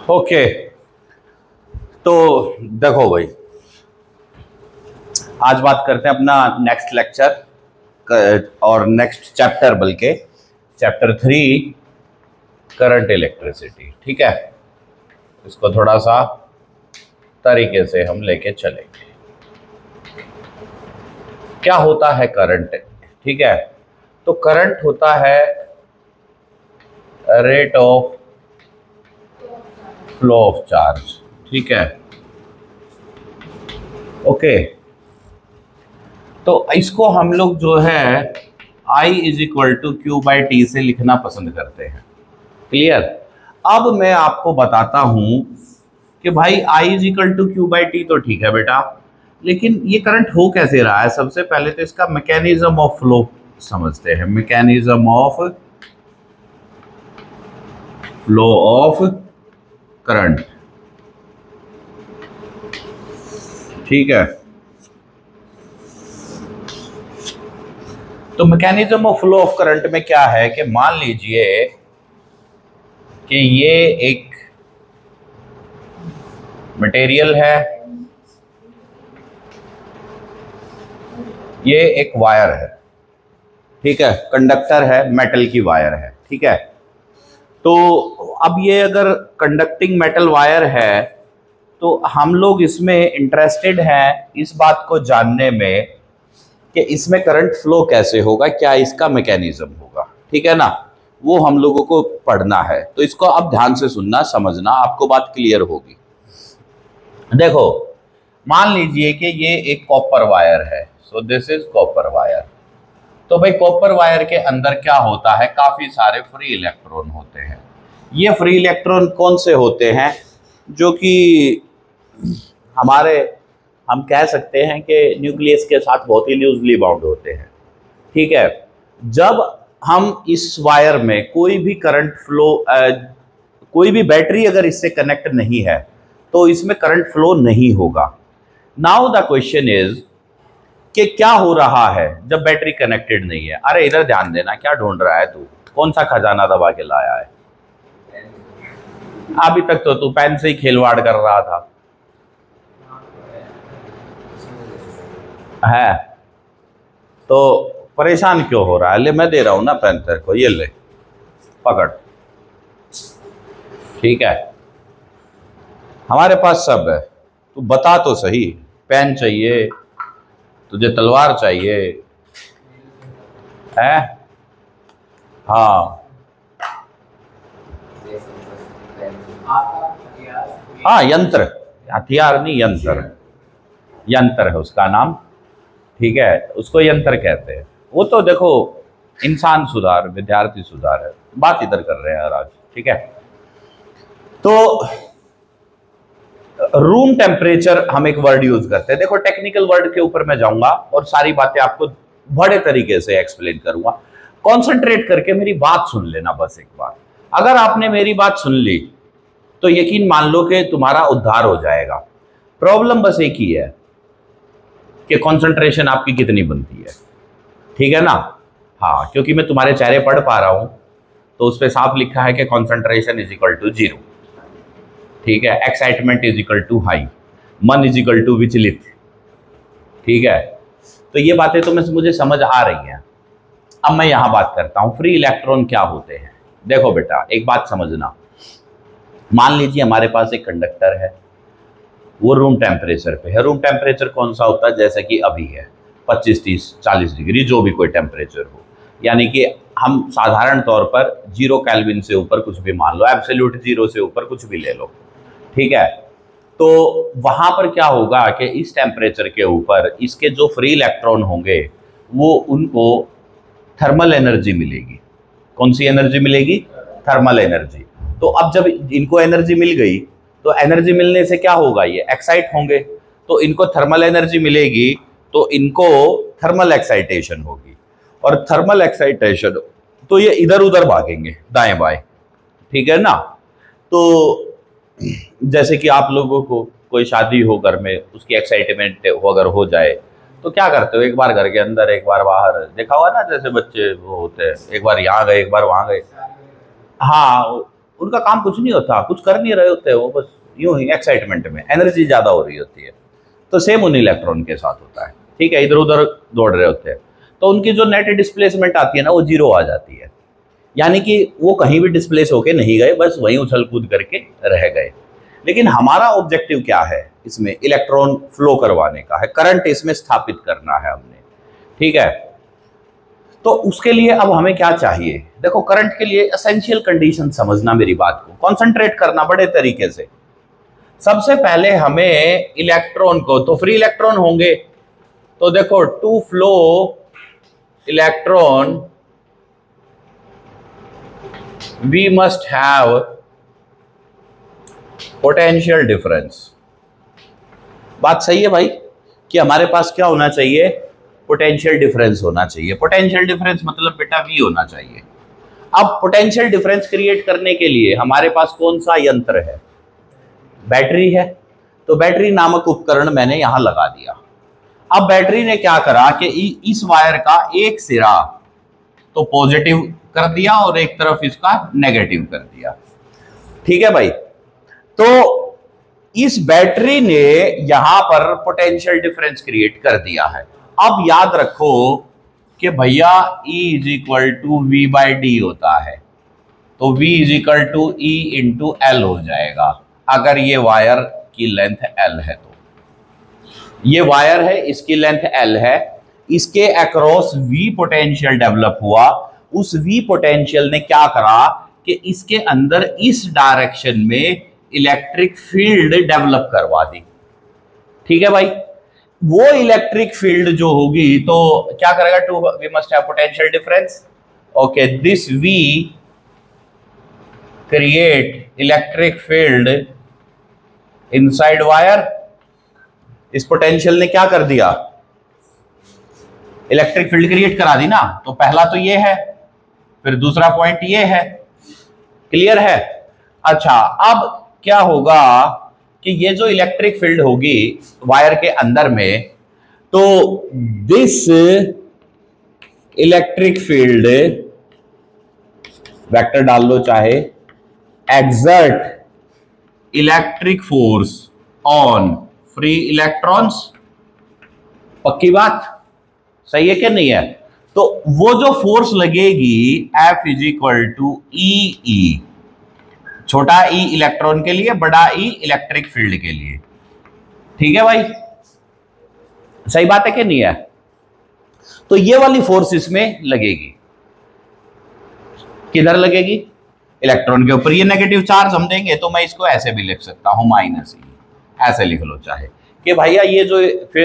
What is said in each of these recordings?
Okay, तो देखो भाई, आज बात करते हैं अपना नेक्स्ट लेक्चर और नेक्स्ट चैप्टर, बल्कि चैप्टर 3 करंट इलेक्ट्रिसिटी। ठीक है, इसको थोड़ा सा तरीके से हम लेके चलेंगे। क्या होता है करंट? ठीक है, तो करंट होता है rate of flow of charge. ठीक है, ओके, तो इसको हम लोग जो है I is equal to Q by T से लिखना पसंद करते हैं। क्लियर? अब मैं आपको बताता हूं कि भाई I is equal to Q by T तो ठीक है बेटा, लेकिन ये करंट हो कैसे रहा है? सबसे पहले तो इसका मैकेनिज्म ऑफ फ्लो समझते हैं। Mechanism of flow of current. ठीक है, तो mechanism of flow of current में क्या है कि मान लीजिए कि ये एक मटेरियल है, ये एक वायर है। ठीक है, कंडक्टर है, मेटल की वायर है। ठीक है, तो अब ये अगर कंडक्टिंग मेटल वायर है तो हम लोग इसमें इंटरेस्टेड हैं इस बात को जानने में कि इसमें करंट फ्लो कैसे होगा, क्या इसका मैकेनिज्म होगा। ठीक है ना, वो हम लोगों को पढ़ना है। तो इसको आप ध्यान से सुनना, समझना, आपको बात क्लियर होगी। देखो, मान लीजिए कि ये एक कॉपर वायर है। So this is copper wire. तो भाई कॉपर वायर के अंदर क्या होता है? काफी सारे फ्री इलेक्ट्रॉन होते हैं। ये फ्री इलेक्ट्रॉन कौन से होते हैं? जो कि हम कह सकते हैं कि न्यूक्लियस के साथ बहुत ही लूजली बाउंड होते हैं। ठीक है, जब हम इस वायर में कोई भी करंट फ्लो, कोई भी बैटरी अगर इससे कनेक्ट नहीं है तो इसमें करंट फ्लो नहीं होगा। नाउ द क्वेश्चन इज कि क्या हो रहा है जब बैटरी कनेक्टेड नहीं है? अरे इधर ध्यान देना, क्या ढूंढ रहा है तू? कौन सा खजाना दबा के लाया है? अभी तक तो तू पेन से ही खिलवाड़ कर रहा था। है तो परेशान क्यों हो रहा है? ले, मैं दे रहा हूं ना पेन तेरे को, ये ले पकड़। ठीक है, हमारे पास सब है, तू बता तो सही। पेन चाहिए तुझे, तलवार चाहिए है? हाँ हाँ, यंत्र, हथियार नहीं, यंत्र। यंत्र है उसका नाम। ठीक है, उसको यंत्र कहते हैं। वो तो देखो इंसान सुधार, विद्यार्थी सुधार है, बात इधर कर रहे हैं आज। ठीक है, तो रूम टेम्परेचर हम एक वर्ड यूज करते हैं। देखो, टेक्निकल वर्ड के ऊपर मैं जाऊंगा और सारी बातें आपको बड़े तरीके से एक्सप्लेन करूंगा। कॉन्सेंट्रेट करके मेरी बात सुन लेना बस एक बार। अगर आपने मेरी बात सुन ली तो यकीन मान लो कि तुम्हारा उद्धार हो जाएगा। प्रॉब्लम बस एक ही है कि कंसंट्रेशन आपकी कितनी बनती है। ठीक है ना? हाँ, क्योंकि मैं तुम्हारे चेहरे पढ़ पा रहा हूं, तो उस पर साफ लिखा है कि कंसंट्रेशन इज इक्वल टू 0। ठीक है, excitement is equal to high, मन इज इक्वल टू विचलित। ठीक है, तो ये बातें तो मुझे समझ आ रही हैं। अब मैं यहां बात करता हूं फ्री इलेक्ट्रॉन क्या होते हैं। देखो बेटा, एक बात समझना। मान लीजिए हमारे पास एक कंडक्टर है, वो रूम टेम्परेचर पे है। रूम टेम्परेचर कौन सा होता है? जैसे कि अभी है 25, 30, 40 डिग्री, जो भी कोई टेम्परेचर हो। यानी कि हम साधारण तौर पर 0 केल्विन से ऊपर कुछ भी मान लो, एब्सोल्यूट 0 से ऊपर कुछ भी ले लो। ठीक है, तो वहां पर क्या होगा कि इस टेम्परेचर के ऊपर इसके जो फ्री इलेक्ट्रॉन होंगे वो उनको थर्मल एनर्जी मिलेगी। कौन सी एनर्जी मिलेगी? Thermal energy. तो अब जब इनको एनर्जी मिल गई तो एनर्जी मिलने से क्या होगा? ये एक्साइट होंगे, तो इनको थर्मल एनर्जी मिलेगी, तो इनको थर्मल एक्साइटेशन होगी। और थर्मल एक्साइटेशन तो ये इधर उधर भागेंगे, दाएं बाएं। ठीक है ना? तो जैसे कि आप लोगों को कोई शादी हो घर में, उसकी एक्साइटमेंट अगर हो जाए तो क्या करते हो? एक बार घर के अंदर, एक बार बाहर। देखा हुआ ना, जैसे बच्चे वो होते हैं, एक बार यहाँ गए, एक बार वहाँ गए। हाँ, उनका काम कुछ नहीं होता, कुछ कर नहीं रहे होते, वो बस यूं ही एक्साइटमेंट में, एनर्जी ज़्यादा हो रही होती है। तो सेम उन इलेक्ट्रॉन के साथ होता है, ठीक है, इधर उधर दौड़ रहे होते हैं, तो उनकी जो नेट डिस्प्लेसमेंट आती है ना वो जीरो आ जाती है, यानी कि वो कहीं भी डिस्प्लेस होके नहीं गए, बस वहीं उछल कूद करके रह गए। लेकिन हमारा ऑब्जेक्टिव क्या है इसमें, इलेक्ट्रॉन फ्लो करवाने का है, करंट इसमें स्थापित करना है हमने, ठीक है। तो उसके लिए अब हमें क्या चाहिए, देखो करंट के लिए एसेंशियल कंडीशन समझना, मेरी बात को कंसंट्रेट करना बड़े तरीके से। सबसे पहले हमें इलेक्ट्रॉन को, तो फ्री इलेक्ट्रॉन होंगे, तो देखो to flow electron we must have potential difference. बात सही है भाई, कि हमारे पास क्या होना चाहिए, पोटेंशियल डिफरेंस होना चाहिए। पोटेंशियल डिफरेंस मतलब बेटा V होना चाहिए। अब पोटेंशियल डिफरेंस क्रिएट करने के लिए हमारे पास कौन सा यंत्र है, बैटरी है। तो बैटरी नामक उपकरण मैंने यहां लगा दिया। अब बैटरी ने क्या करा कि इस वायर का एक सिरा तो पॉजिटिव कर दिया और एक तरफ इसका नेगेटिव कर दिया, ठीक है भाई। तो इस बैटरी ने यहां पर पोटेंशियल डिफरेंस क्रिएट कर दिया है। अब याद रखो कि भैया E is equal to V by D होता है, तो V is equal to E into L हो जाएगा, अगर ये वायर की लेंथ L है। तो ये वायर है, इसकी लेंथ L है, इसके अक्रॉस V पोटेंशियल डेवलप हुआ। उस V पोटेंशियल ने क्या करा कि इसके अंदर इस डायरेक्शन में इलेक्ट्रिक फील्ड डेवलप करवा दी, ठीक है भाई। वो इलेक्ट्रिक फील्ड जो होगी तो क्या करेगा, to we must have potential difference, okay, this V create electric field inside wire. इस पोटेंशियल ने क्या कर दिया, इलेक्ट्रिक फील्ड क्रिएट करा दी ना। तो पहला तो ये है, फिर दूसरा पॉइंट ये है, क्लियर है। अच्छा, अब क्या होगा कि ये जो इलेक्ट्रिक फील्ड होगी वायर के अंदर में, तो दिस इलेक्ट्रिक फील्ड, वेक्टर डाल लो चाहे, exert electric force on free electrons. पक्की बात, सही है कि नहीं है। तो वो जो फोर्स लगेगी F इज इक्वल टू ई, छोटा ई इलेक्ट्रॉन के लिए, बड़ा ई इलेक्ट्रिक फील्ड के लिए, ठीक है भाई, सही बात है कि नहीं है। तो ये वाली फोर्स इसमें लगेगी, किधर लगेगी, इलेक्ट्रॉन के ऊपर। ये नेगेटिव चार्ज हम देंगे तो मैं इसको ऐसे भी लिख सकता हूं, माइनस ई, ऐसे लिख लो चाहे, कि भैया ये जो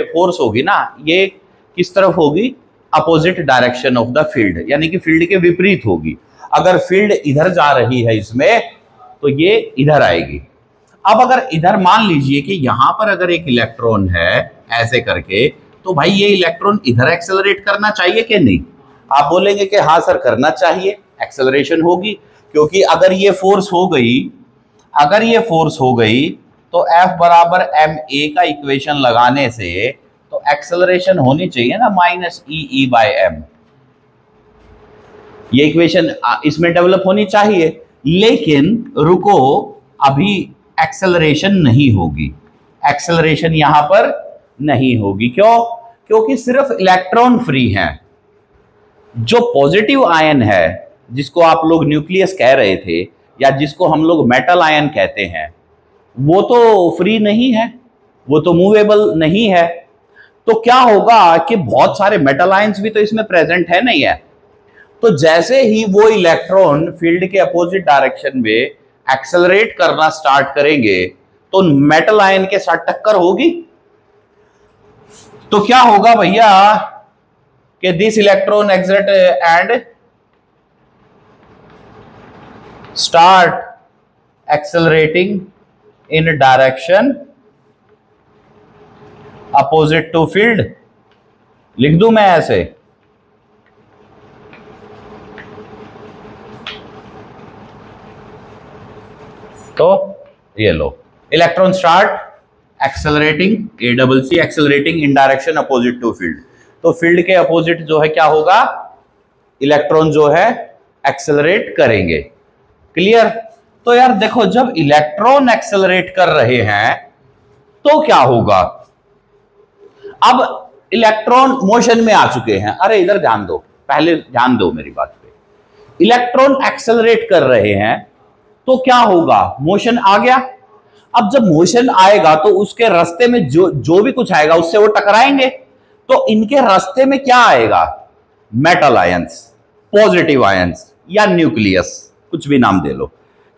फोर्स होगी ना, ये किस तरफ होगी, opposite direction of the field, यानी कि फील्ड के विपरीत होगी। अगर फील्ड इधर जा रही है इसमें, तो ये इधर आएगी। अब अगर इधर मान लीजिए कि यहां पर अगर एक इलेक्ट्रॉन है ऐसे करके, तो भाई ये इलेक्ट्रॉन इधर एक्सेलरेट करना चाहिए कि नहीं। आप बोलेंगे कि हाँ सर करना चाहिए, एक्सेलरेशन होगी, क्योंकि अगर ये फोर्स हो गई, अगर ये फोर्स हो गई तो F बराबर ma का इक्वेशन लगाने से तो एक्सेलरेशन होनी चाहिए ना, माइनस ई बाय एम। ये इक्वेशन इसमें डेवलप होनी चाहिए, लेकिन रुको, अभी एक्सेलरेशन नहीं होगी, एक्सेलरेशन यहां पर नहीं होगी। क्यों? क्योंकि सिर्फ इलेक्ट्रॉन फ्री हैं। जो पॉजिटिव आयन है, जिसको आप लोग न्यूक्लियस कह रहे थे, या जिसको हम लोग मेटल आयन कहते हैं, वो तो फ्री नहीं है, वो तो मूवेबल नहीं है। तो क्या होगा कि बहुत सारे मेटल आयंस भी तो इसमें प्रेजेंट है, नहीं है। तो जैसे ही वो इलेक्ट्रॉन फील्ड के अपोजिट डायरेक्शन में एक्सेलरेट करना स्टार्ट करेंगे, तो मेटल आयन के साथ टक्कर होगी। तो क्या होगा भैया कि this electron exert and start accelerating in direction opposite to field. लिख दूं मैं ऐसे, तो ये लो, electron start accelerating, ACC accelerating in direction opposite to field. तो फील्ड के अपोजिट जो है क्या होगा, इलेक्ट्रॉन जो है एक्सेलरेट करेंगे। क्लियर? तो यार देखो, जब इलेक्ट्रॉन एक्सेलरेट कर रहे हैं तो क्या होगा? अब इलेक्ट्रॉन मोशन में आ चुके हैं। अरे इधर ध्यान दो, पहले ध्यान दो मेरी बात पे। इलेक्ट्रॉन एक्सेलरेट कर रहे हैं तो क्या होगा? मोशन आ गया। अब जब मोशन आएगा तो उसके रास्ते में जो भी कुछ आएगा उससे वो टकराएंगे। तो इनके रास्ते में क्या आएगा? मेटल आयंस, पॉजिटिव आयंस या न्यूक्लियस, कुछ भी नाम दे लो,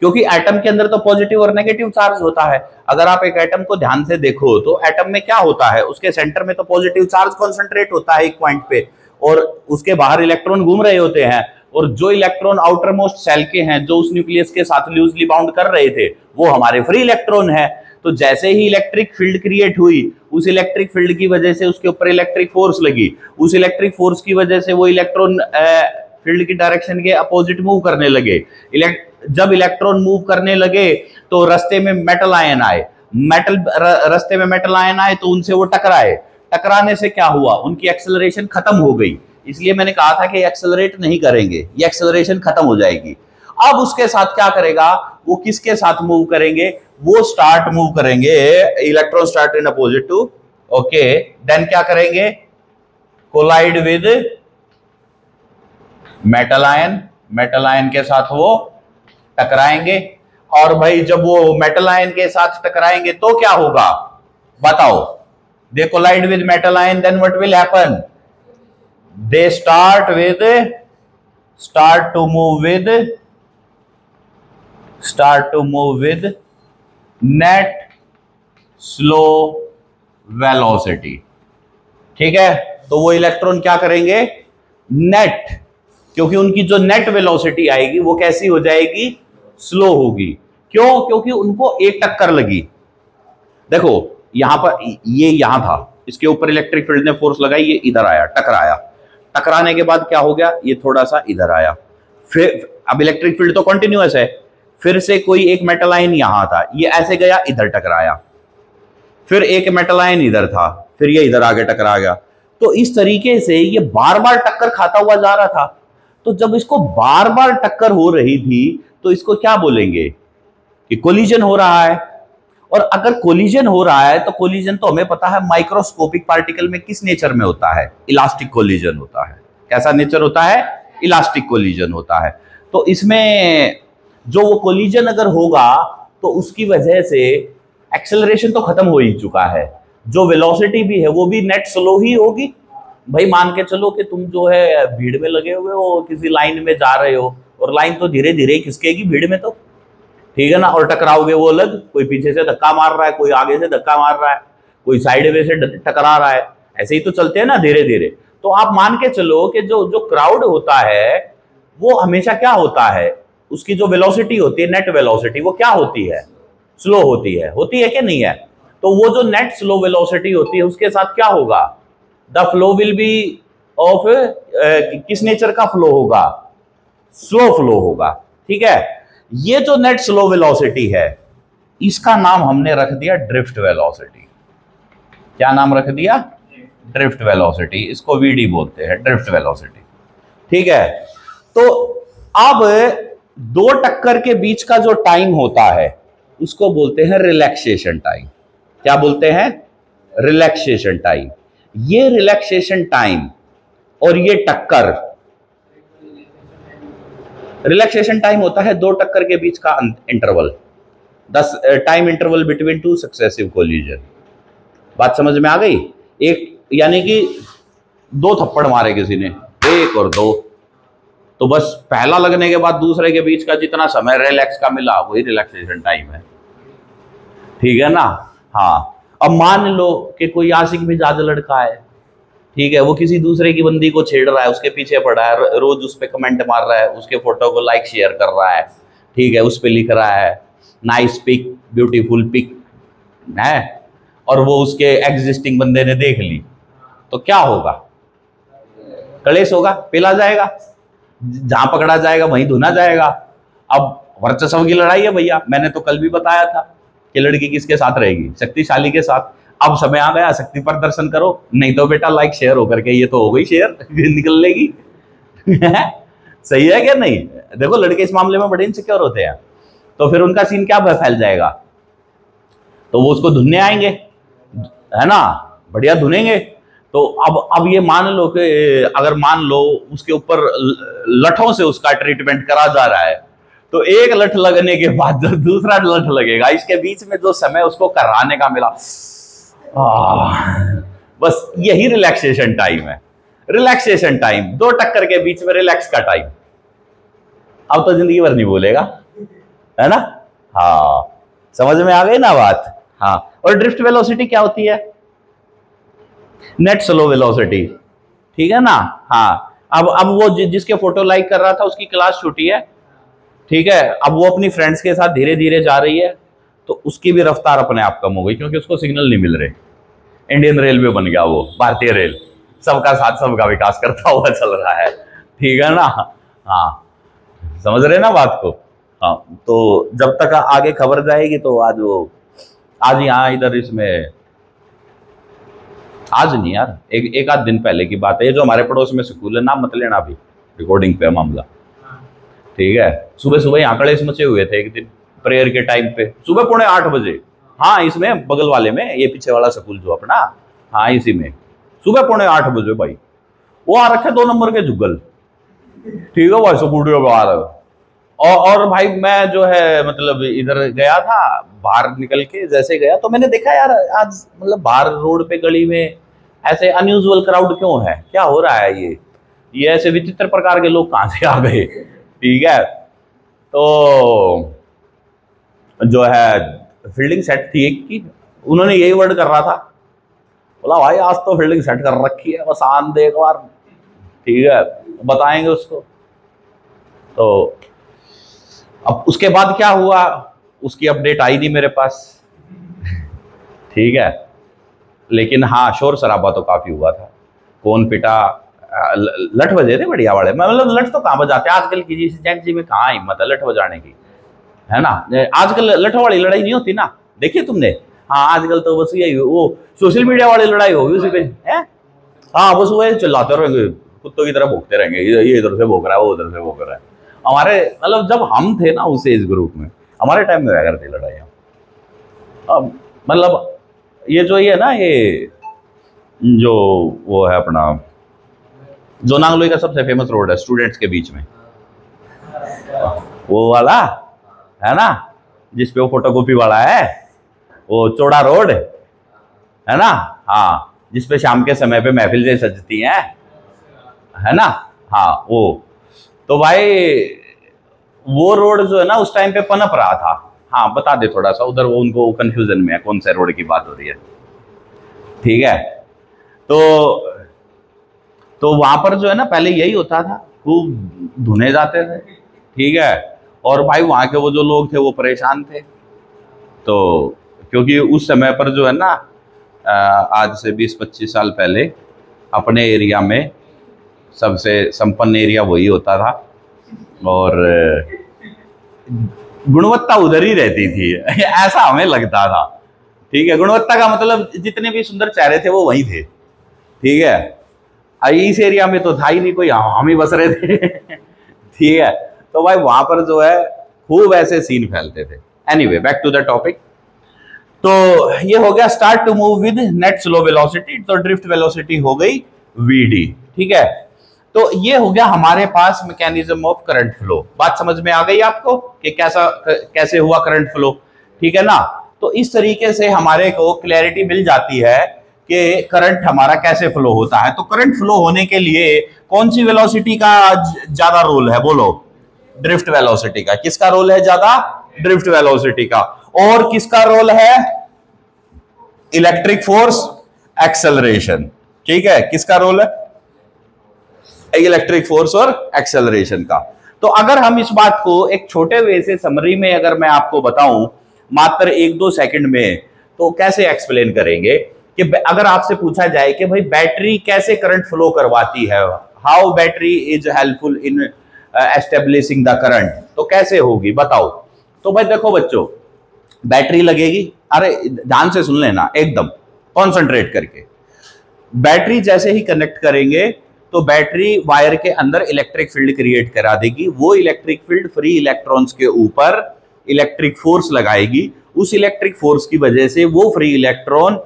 क्योंकि एटम के अंदर तो पॉजिटिव और नेगेटिव चार्ज होता है। अगर आप एक एटम को ध्यान से देखो तो एटम में क्या होता है? उसके सेंटर में तो पॉजिटिव चार्ज कॉन्सेंट्रेट होता है एक पॉइंट पे, और उसके बाहर इलेक्ट्रॉन घूम रहे होते हैं, और जो इलेक्ट्रॉन आउटर मोस्ट सेल के हैं, जो उस न्यूक्लियस के साथ लूजली बाउंड कर रहे थे, वो हमारे फ्री इलेक्ट्रॉन है। तो जैसे ही इलेक्ट्रिक फील्ड क्रिएट हुई, उस इलेक्ट्रिक फील्ड की वजह से उसके ऊपर इलेक्ट्रिक फोर्स लगी, उस इलेक्ट्रिक फोर्स की वजह से वो इलेक्ट्रॉन फील्ड की डायरेक्शन के अपोजिट मूव करने लगे। जब इलेक्ट्रॉन मूव करने लगे तो रास्ते में मेटल आयन आए, रास्ते में मेटल आयन आए तो उनसे वो टकराए। टकराने से क्या हुआ? उनकी एक्सेलरेशन खत्म हो गई। इसलिए मैंने कहा था कि एक्सेलरेट नहीं करेंगे, ये एक्सेलरेशन खत्म हो जाएगी। अब उसके साथ क्या करेगा? वो किसके साथ मूव करेंगे? वो स्टार्ट मूव करेंगे, electron start in opposite to, okay, then क्या करेंगे? Collide with metal ion, metal ion के साथ वो टकराएंगे। और भाई जब वो मेटल आयन के साथ टकराएंगे तो क्या होगा? बताओ। They collide with metal ion, then what will happen? They start to move with net slow velocity. ठीक है, तो वो इलेक्ट्रॉन क्या करेंगे? नेट, क्योंकि उनकी जो नेट वेलोसिटी आएगी वो कैसी हो जाएगी? स्लो होगी। क्यों? क्योंकि उनको एक टक्कर लगी। देखो यहां पर, ये यहां था, इसके ऊपर इलेक्ट्रिक फील्ड ने फोर्स लगाई, ये इधर आया, टकराया। टकराने के बाद क्या हो गया? ये थोड़ा सा इधर आया। फिर अब इलेक्ट्रिक फील्ड तो कंटिन्यूअस है, फिर से कोई एक मेटल आयन यहां था, ये ऐसे गया, इधर टकराया। फिर एक मेटल आयन इधर था, फिर ये इधर आगे टकरा गया। तो इस तरीके से ये बार बार टक्कर खाता हुआ जा रहा था। तो जब इसको बार बार टक्कर हो रही थी तो इसको क्या बोलेंगे? कि कोलिजन हो रहा है। और अगर कोलिजन हो रहा है तो कोलिजन तो हमें पता है माइक्रोस्कोपिक पार्टिकल में किस नेचर में होता है? इलास्टिक कोलिजन होता है। कैसा नेचर होता है? इलास्टिक कोलिजन होता है। तो इसमें जो वो कोलिजन अगर होगा तो उसकी वजह से एक्सेलरेशन तो खत्म हो ही चुका है, जो वेलोसिटी भी है वो भी नेट स्लो ही होगी। भाई मान के चलो कि तुम जो है भीड़ में लगे हुए हो, किसी लाइन में जा रहे हो, और लाइन तो धीरे धीरे खिसकेगी भीड़ में, तो ठीक है ना, और टकराओगे वो अलग। कोई पीछे से धक्का मार रहा है, कोई आगे से धक्का मार रहा है, कोई साइड वे से टकरा रहा है, ऐसे ही तो चलते हैं ना धीरे धीरे। तो आप मान के चलो कि जो जो क्राउड होता है वो हमेशा क्या होता है? उसकी जो वेलोसिटी होती है, नेट वेलोसिटी, वो क्या होती है? स्लो होती है कि नहीं है? तो वो जो नेट स्लो वेलोसिटी होती है उसके साथ क्या होगा? The flow will be of किस नेचर का फ्लो होगा? स्लो फ्लो होगा। ठीक है, ये जो नेट स्लो वेलोसिटी है इसका नाम हमने रख दिया ड्रिफ्ट वेलोसिटी। क्या नाम रख दिया? Drift velocity. इसको वीडी बोलते हैं, ड्रिफ्ट वेलोसिटी। ठीक है, तो अब दो टक्कर के बीच का जो टाइम होता है उसको बोलते हैं रिलैक्सेशन टाइम। क्या बोलते हैं? Relaxation time. ये रिलैक्सेशन टाइम और ये टक्कर, रिलैक्सेशन टाइम होता है दो टक्कर के बीच का interval, time interval between two successive collision. बात समझ में आ गई? एक यानी कि दो थप्पड़ मारे किसी ने, एक और दो, तो बस पहला लगने के बाद दूसरे के बीच का जितना समय रिलैक्स का मिला वही रिलैक्सेशन टाइम है। ठीक है ना? हाँ, अब मान लो कि कोई आशिक मिजाज लड़का है, ठीक है, वो किसी दूसरे की बंदी को छेड़ रहा है, उसके पीछे पड़ा है, रोज उस पर कमेंट मार रहा है, उसके फोटो को लाइक शेयर कर रहा है, ठीक है, उस पर लिख रहा है नाइस पिक, ब्यूटीफुल पिक है, और वो उसके एग्जिस्टिंग बंदे ने देख ली, तो क्या होगा? कलेश होगा, पिला जाएगा, जहां पकड़ा जाएगा वहीं धुना जाएगा। अब वर्चस्व की लड़ाई है भैया। मैंने तो कल भी बताया था कि लड़की किसके साथ रहेगी? शक्तिशाली के साथ। अब समय आ गया, शक्ति पर दर्शन करो, नहीं तो बेटा लाइक शेयर होकर के ये तो हो गई शेयर निकल लेगी। सही है क्या नहीं? देखो लड़के इस मामले में बड़े इनसिक्योर होते हैं। तो फिर उनका सीन क्या फैल जाएगा, तो वो उसको धुनने आएंगे, है ना, बढ़िया धुनेंगे। तो अब ये मान लो कि अगर मान लो उसके ऊपर लठों से उसका ट्रीटमेंट करा जा रहा है, तो एक लठ लगने के बाद जब दूसरा लठ लगेगा, इसके बीच में जो समय उसको कराने का मिला, बस यही रिलैक्सेशन टाइम है। रिलैक्सेशन टाइम, दो टक्कर के बीच में रिलैक्स का टाइम। अब तो जिंदगी भर नहीं बोलेगा, है ना। हाँ, समझ में आ गई ना बात। हाँ, और ड्रिफ्ट वेलोसिटी क्या होती है? नेट स्लो वेलोसिटी, ठीक है ना। हाँ, अब वो जिसके फोटो लाइक कर रहा था उसकी क्लास छूटी है, ठीक है, अब वो अपनी फ्रेंड्स के साथ धीरे धीरे जा रही है, तो उसकी भी रफ्तार अपने आप कम हो गई, क्योंकि उसको सिग्नल नहीं मिल रहे। इंडियन रेलवे बन गया वो, भारतीय रेल, सबका साथ सबका विकास करता हुआ चल रहा है, ठीक है ना। हाँ, समझ रहे ना बात को। हाँ, तो जब तक आगे खबर जाएगी तो आज यहाँ इधर इसमें, आज नहीं यार, एक आध दिन पहले की बात है, ये जो हमारे पड़ोस में स्कूल है, नाम मत लेना अभी, रिकॉर्डिंग पे मामला, ठीक है। सुबह सुबह यहाँ कलेश मचे हुए थे एक दिन प्रेयर के टाइम पे, सुबह 7:45 बजे। हाँ, इसमें बगल वाले में, ये पीछे वाला स्कूल जो अपना, हाँ इसी में, सुबह 7:45 बजे भाई वो आ रखे 2 नंबर के जुगल, ठीक है भाई, स्कूटर आ रहा। और भाई मैं जो है मतलब इधर गया था, बाहर निकल के जैसे गया तो मैंने देखा यार आज मतलब बाहर रोड पे गली में ऐसे अनयूजुअल क्राउड क्यों है, क्या हो रहा है, ये ऐसे विचित्र प्रकार के लोग कहां से आ गए, ठीक है। तो जो है फील्डिंग सेट थी एक की, उन्होंने यही वर्ड कर रहा था, बोला भाई आज तो फील्डिंग सेट कर रखी है, बस आन दे एक बार, ठीक है, बताएंगे उसको। तो अब उसके बाद क्या हुआ उसकी अपडेट आई नहीं मेरे पास, ठीक है, लेकिन हाँ शोर शराबा तो काफी हुआ था, कौन पिटा, लठ बजे थे बढ़िया वाले, मतलब लठ तो कहाँ बजाते आजकल की जी में, कहाँ हिम्मत है लठ बजाने की, है ना। आजकल लठ वाली लड़ाई नहीं होती ना, देखिए तुमने। हाँ, आजकल तो बस यही वो सोशल मीडिया वाली लड़ाई होगी उसी पे है। हाँ, बस वो चिल्लाते रहेंगे, कुत्तों की तरह भोंकते रहेंगे, ये इधर से भोंक रहा है, वो उधर से भोंक रहा है। हमारे मतलब जब हम थे ना उस एज ग्रुप में, हमारे टाइम में क्या करती लड़ाइयाँ। अब मतलब ये जो ये ना, ये जो वो है अपना जो नांगलोई का सबसे फेमस रोड है स्टूडेंट्स के बीच में, वो वाला है ना, जिसपे वो फोटोकॉपी वाला है, वो चौड़ा रोड है ना। हाँ, जिसपे शाम के समय पे महफिल से सजती हैं, है ना। हाँ, वो तो भाई वो रोड जो है ना उस टाइम पे पनप रहा था। हाँ, बता दे थोड़ा सा, उधर वो उनको कंफ्यूजन में है कौन से रोड की बात हो रही है, ठीक है। तो वहां पर जो है ना पहले यही होता था, खूब धुने जाते थे, ठीक है। और भाई वहाँ के वो जो लोग थे वो परेशान थे, तो क्योंकि उस समय पर जो है ना आज से 20-25 साल पहले अपने एरिया में सबसे संपन्न एरिया वही होता था, और गुणवत्ता उधर ही रहती थी ऐसा हमें लगता था, ठीक है। गुणवत्ता का मतलब जितने भी सुंदर चेहरे थे वो वही थे, ठीक है। इस एरिया में तो था ही नहीं कोई, हम ही बस रहे थे ठीक है। तो भाई वहां पर जो है खूब ऐसे सीन फैलते थे। Anyway, back to the topic. तो ये हो गया start to move with net slow velocity, तो ड्रिफ्ट वेलोसिटी हो गई वीडी, ठीक है। तो ये हो गया हमारे पास मैकेनिज्म ऑफ करंट फ्लो। बात समझ में आ गई आपको कि कैसे हुआ करंट फ्लो, ठीक है ना। तो इस तरीके से हमारे को क्लैरिटी मिल जाती है कि करंट हमारा कैसे फ्लो होता है। तो करंट फ्लो होने के लिए कौन सी वेलोसिटी का ज्यादा रोल है, बोलो? ड्रिफ्ट वेलोसिटी का। किसका रोल है ज्यादा? ड्रिफ्ट वेलोसिटी का। और किसका रोल है? इलेक्ट्रिक फोर्स एक्सेलरेशन, ठीक है। किसका रोल है? इलेक्ट्रिक फोर्स और एक्सेलरेशन का। तो अगर हम इस बात को एक छोटे वे से समरी में अगर मैं आपको बताऊं मात्र 1-2 सेकंड में, तो कैसे एक्सप्लेन करेंगे कि अगर आपसे पूछा जाए कि भाई बैटरी कैसे करंट फ्लो करवाती है, how battery is helpful in establishing the current, तो कैसे होगी बताओ। तो भाई देखो बच्चों, बैटरी लगेगी, अरे ध्यान से सुन लेना, एकदम कॉन्सेंट्रेट करके। बैटरी जैसे ही कनेक्ट करेंगे तो बैटरी वायर के अंदर इलेक्ट्रिक फील्ड क्रिएट करा देगी। वो इलेक्ट्रिक फील्ड फ्री इलेक्ट्रॉन्स के ऊपर इलेक्ट्रिक फोर्स लगाएगी, उस इलेक्ट्रिक फोर्स की वजह से वो फ्री इलेक्ट्रॉन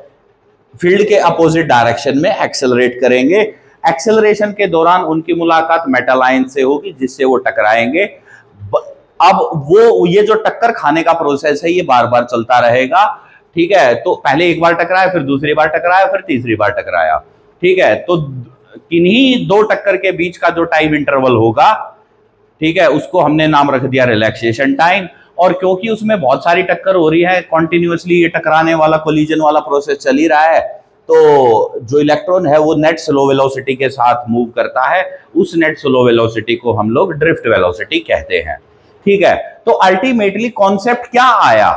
फील्ड के अपोजिट डायरेक्शन में एक्सेलरेट करेंगे। एक्सेलरेशन के दौरान उनकी मुलाकात मेटल आयन से होगी जिससे वो टकराएंगे। अब वो ये जो टक्कर खाने का प्रोसेस है ये बार बार चलता रहेगा, ठीक है। तो पहले एक बार टकराया, फिर दूसरी बार टकराया, फिर तीसरी बार टकराया, ठीक है। तो किन्हीं दो टक्कर के बीच का जो टाइम इंटरवल होगा, ठीक है, उसको हमने नाम रख दिया रिलैक्सेशन टाइम। और क्योंकि उसमें बहुत सारी टक्कर हो रही है, कॉन्टिन्यूसली ये टकराने वाला कोलिजन वाला प्रोसेस चल ही रहा है, तो जो इलेक्ट्रॉन है वो नेट स्लो वेलोसिटी के साथ मूव करता है। उस नेट स्लो वेलोसिटी को हम लोग ड्रिफ्ट वेलोसिटी कहते हैं, ठीक है। तो अल्टीमेटली कॉन्सेप्ट क्या आया,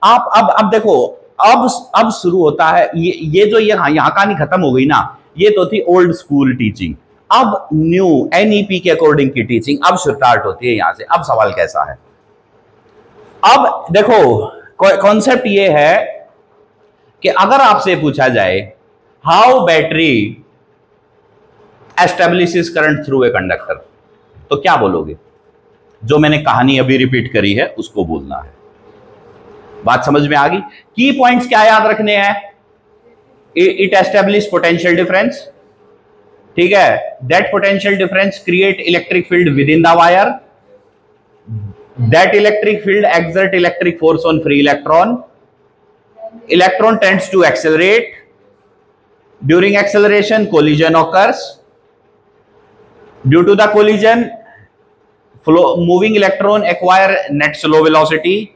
आप अब देखो, अब शुरू होता है ये जो यहाँ कहानी खत्म हो गई ना, ये तो थी ओल्ड स्कूल टीचिंग। अब न्यू एनईपी के अकॉर्डिंग की टीचिंग अब स्टार्ट होती है यहां से। अब सवाल कैसा है, अब देखो कॉन्सेप्ट ये है कि अगर आपसे पूछा जाए how battery establishes current through a conductor, तो क्या बोलोगे? जो मैंने कहानी अभी रिपीट करी है उसको बोलना है। बात समझ में आ गई? की पॉइंट्स क्या याद रखने हैं? इट एस्टेब्लिश पोटेंशियल डिफरेंस, ठीक है। That potential difference create electric field with in the wire, that electric field exert electric force on free electron, electron tends to accelerate, during acceleration collision occurs, due to the collision moving electron acquire net slow velocity,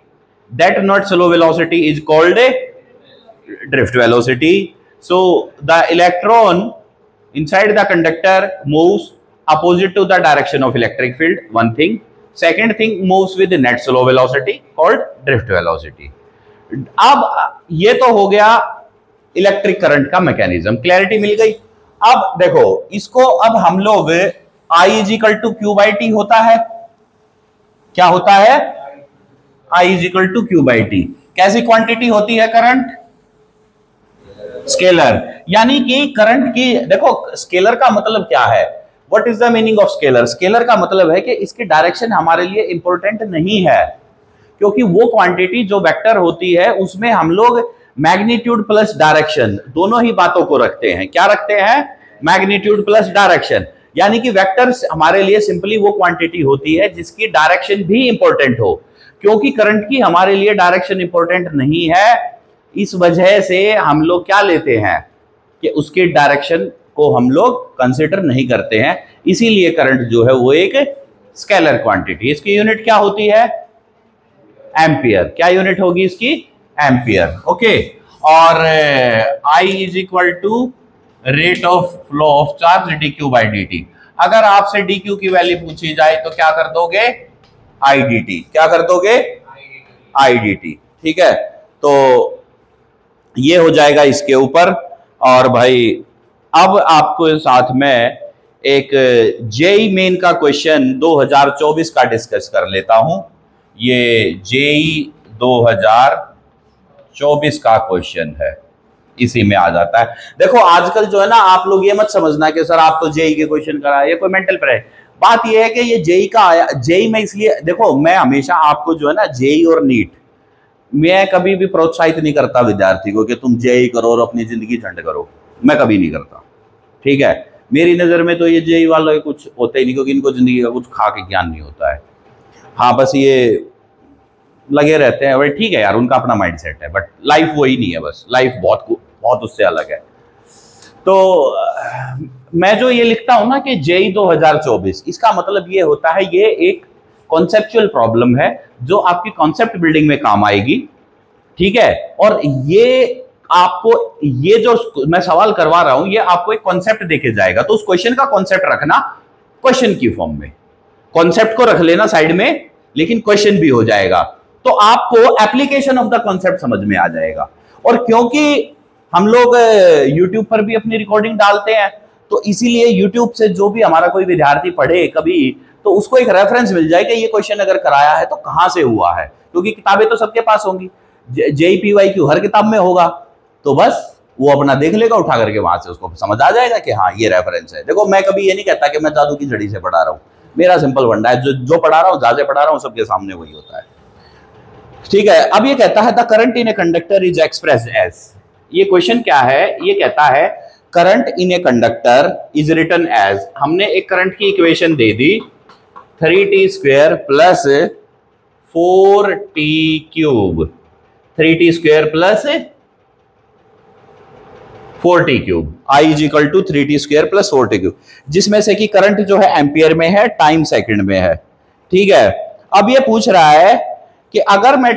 that net slow velocity is called a drift velocity. So the electron inside the conductor moves opposite to the direction of electric field, one thing. Second thing, moves with net slow velocity called drift velocity. अब ये तो हो गया electric current का mechanism, clarity मिल गई। अब देखो इसको, अब हम लोग I is equal to Q by T होता है, क्या होता है? I is equal to Q by T. कैसी क्वांटिटी होती है करंट? स्केलर। यानी कि करंट की, देखो स्केलर का मतलब क्या है, what is the meaning of scalar? Scalar का मतलब है कि इसकी डायरेक्शन हमारे लिए इंपॉर्टेंट नहीं है, क्योंकि वो क्वांटिटी जो वेक्टर होती है उसमें हम लोग मैग्नीट्यूड प्लस डायरेक्शन दोनों ही बातों को रखते हैं। क्या रखते हैं? Magnitude plus direction. यानी कि वेक्टर हमारे लिए सिंपली वो क्वांटिटी होती है जिसकी डायरेक्शन भी इंपॉर्टेंट हो। क्योंकि करंट की हमारे लिए डायरेक्शन इंपॉर्टेंट नहीं है, इस वजह से हम लोग क्या लेते हैं कि उसकी डायरेक्शन को हम लोग कंसीडर नहीं करते हैं। इसीलिए करंट जो है वो एक स्केलर क्वांटिटी। इसकी यूनिट क्या होती है? एम्पियर। क्या यूनिट होगी इसकी? एम्पियर। ओके। और I is equal to rate of flow of charge D Q by D T. अगर आपसे डी क्यू की वैल्यू पूछी जाए तो क्या कर दोगे? I D T. क्या कर दोगे? आई डी टी, ठीक है। तो ये हो जाएगा इसके ऊपर। और भाई अब आपको साथ में एक जेई मेन का क्वेश्चन 2024 का डिस्कस कर लेता हूं। ये जेई 2024 का क्वेश्चन है, इसी में आ जाता है। देखो आजकल जो है ना, आप लोग ये मत समझना कि सर आप तो जेई के क्वेश्चन कराए, ये कोई मेंटल पर है। बात ये है कि ये जेई का आया, जेई में इसलिए देखो, मैं हमेशा आपको जो है ना जेई और नीट, मैं कभी भी प्रोत्साहित नहीं करता विद्यार्थी को कि तुम जेई करो और अपनी जिंदगी झंड करो, मैं कभी नहीं करता, ठीक है। मेरी नजर में तो ये जेई वाले कुछ होते ही नहीं, क्योंकि इनको जिंदगी का कुछ खा के ज्ञान नहीं होता है। हाँ बस ये लगे रहते हैं, ठीक है यार, उनका अपना माइंडसेट है, बट लाइफ वही नहीं है, बस लाइफ बहुत उससे अलग है। तो मैं जो ये लिखता हूं ना कि जेई 2024, इसका मतलब ये होता है ये एक कॉन्सेप्चुअल प्रॉब्लम है जो आपकी कॉन्सेप्ट बिल्डिंग में काम आएगी, ठीक है। और ये आपको, ये जो मैं सवाल करवा रहा हूं, ये आपको एक कॉन्सेप्ट देके जाएगा। तो उस क्वेश्चन का कॉन्सेप्ट रखना क्वेश्चन की फॉर्म में, कॉन्सेप्ट को रख लेना साइड में, लेकिन क्वेश्चन भी हो जाएगा, तो आपको एप्लीकेशन ऑफ द कॉन्सेप्ट समझ में आ जाएगा। और क्योंकि हम लोग YouTube पर भी अपनी रिकॉर्डिंग डालते हैं, तो इसीलिए YouTube से जो भी हमारा कोई विद्यार्थी पढ़े कभी, तो उसको एक रेफरेंस मिल जाए कि ये क्वेश्चन अगर कराया है तो कहां से हुआ है, क्योंकि किताबें तो सबके पास होंगी, JEE-PYQ हर किताब में होगा, तो बस वो अपना देख लेगा उठा करके, वहां से उसको समझ आ जाएगा कि हाँ ये रेफरेंस है। देखो मैं कभी ये नहीं कहता कि मैं जादू की झड़ी से पढ़ा रहा हूँ, मेरा सिंपल फंडा है, जो पढ़ा रहा हूँ, जहां से पढ़ा रहा हूँ, सबके सामने वही होता है। ठीक है। अब ये कहता है the current in a conductor is expressed as, ये क्वेश्चन क्या है, ये कहता है current in a conductor is written as, हमने एक करंट की इक्वेशन दे दी 3t² plus 4t cube, 3t² plus 4t cube, I is equal to 3t² plus 4t cube, जिसमें से कि करंट जो है एम्पियर में है, टाइम सेकंड में है। ठीक है। अब ये पूछ रहा है कि अगर मैं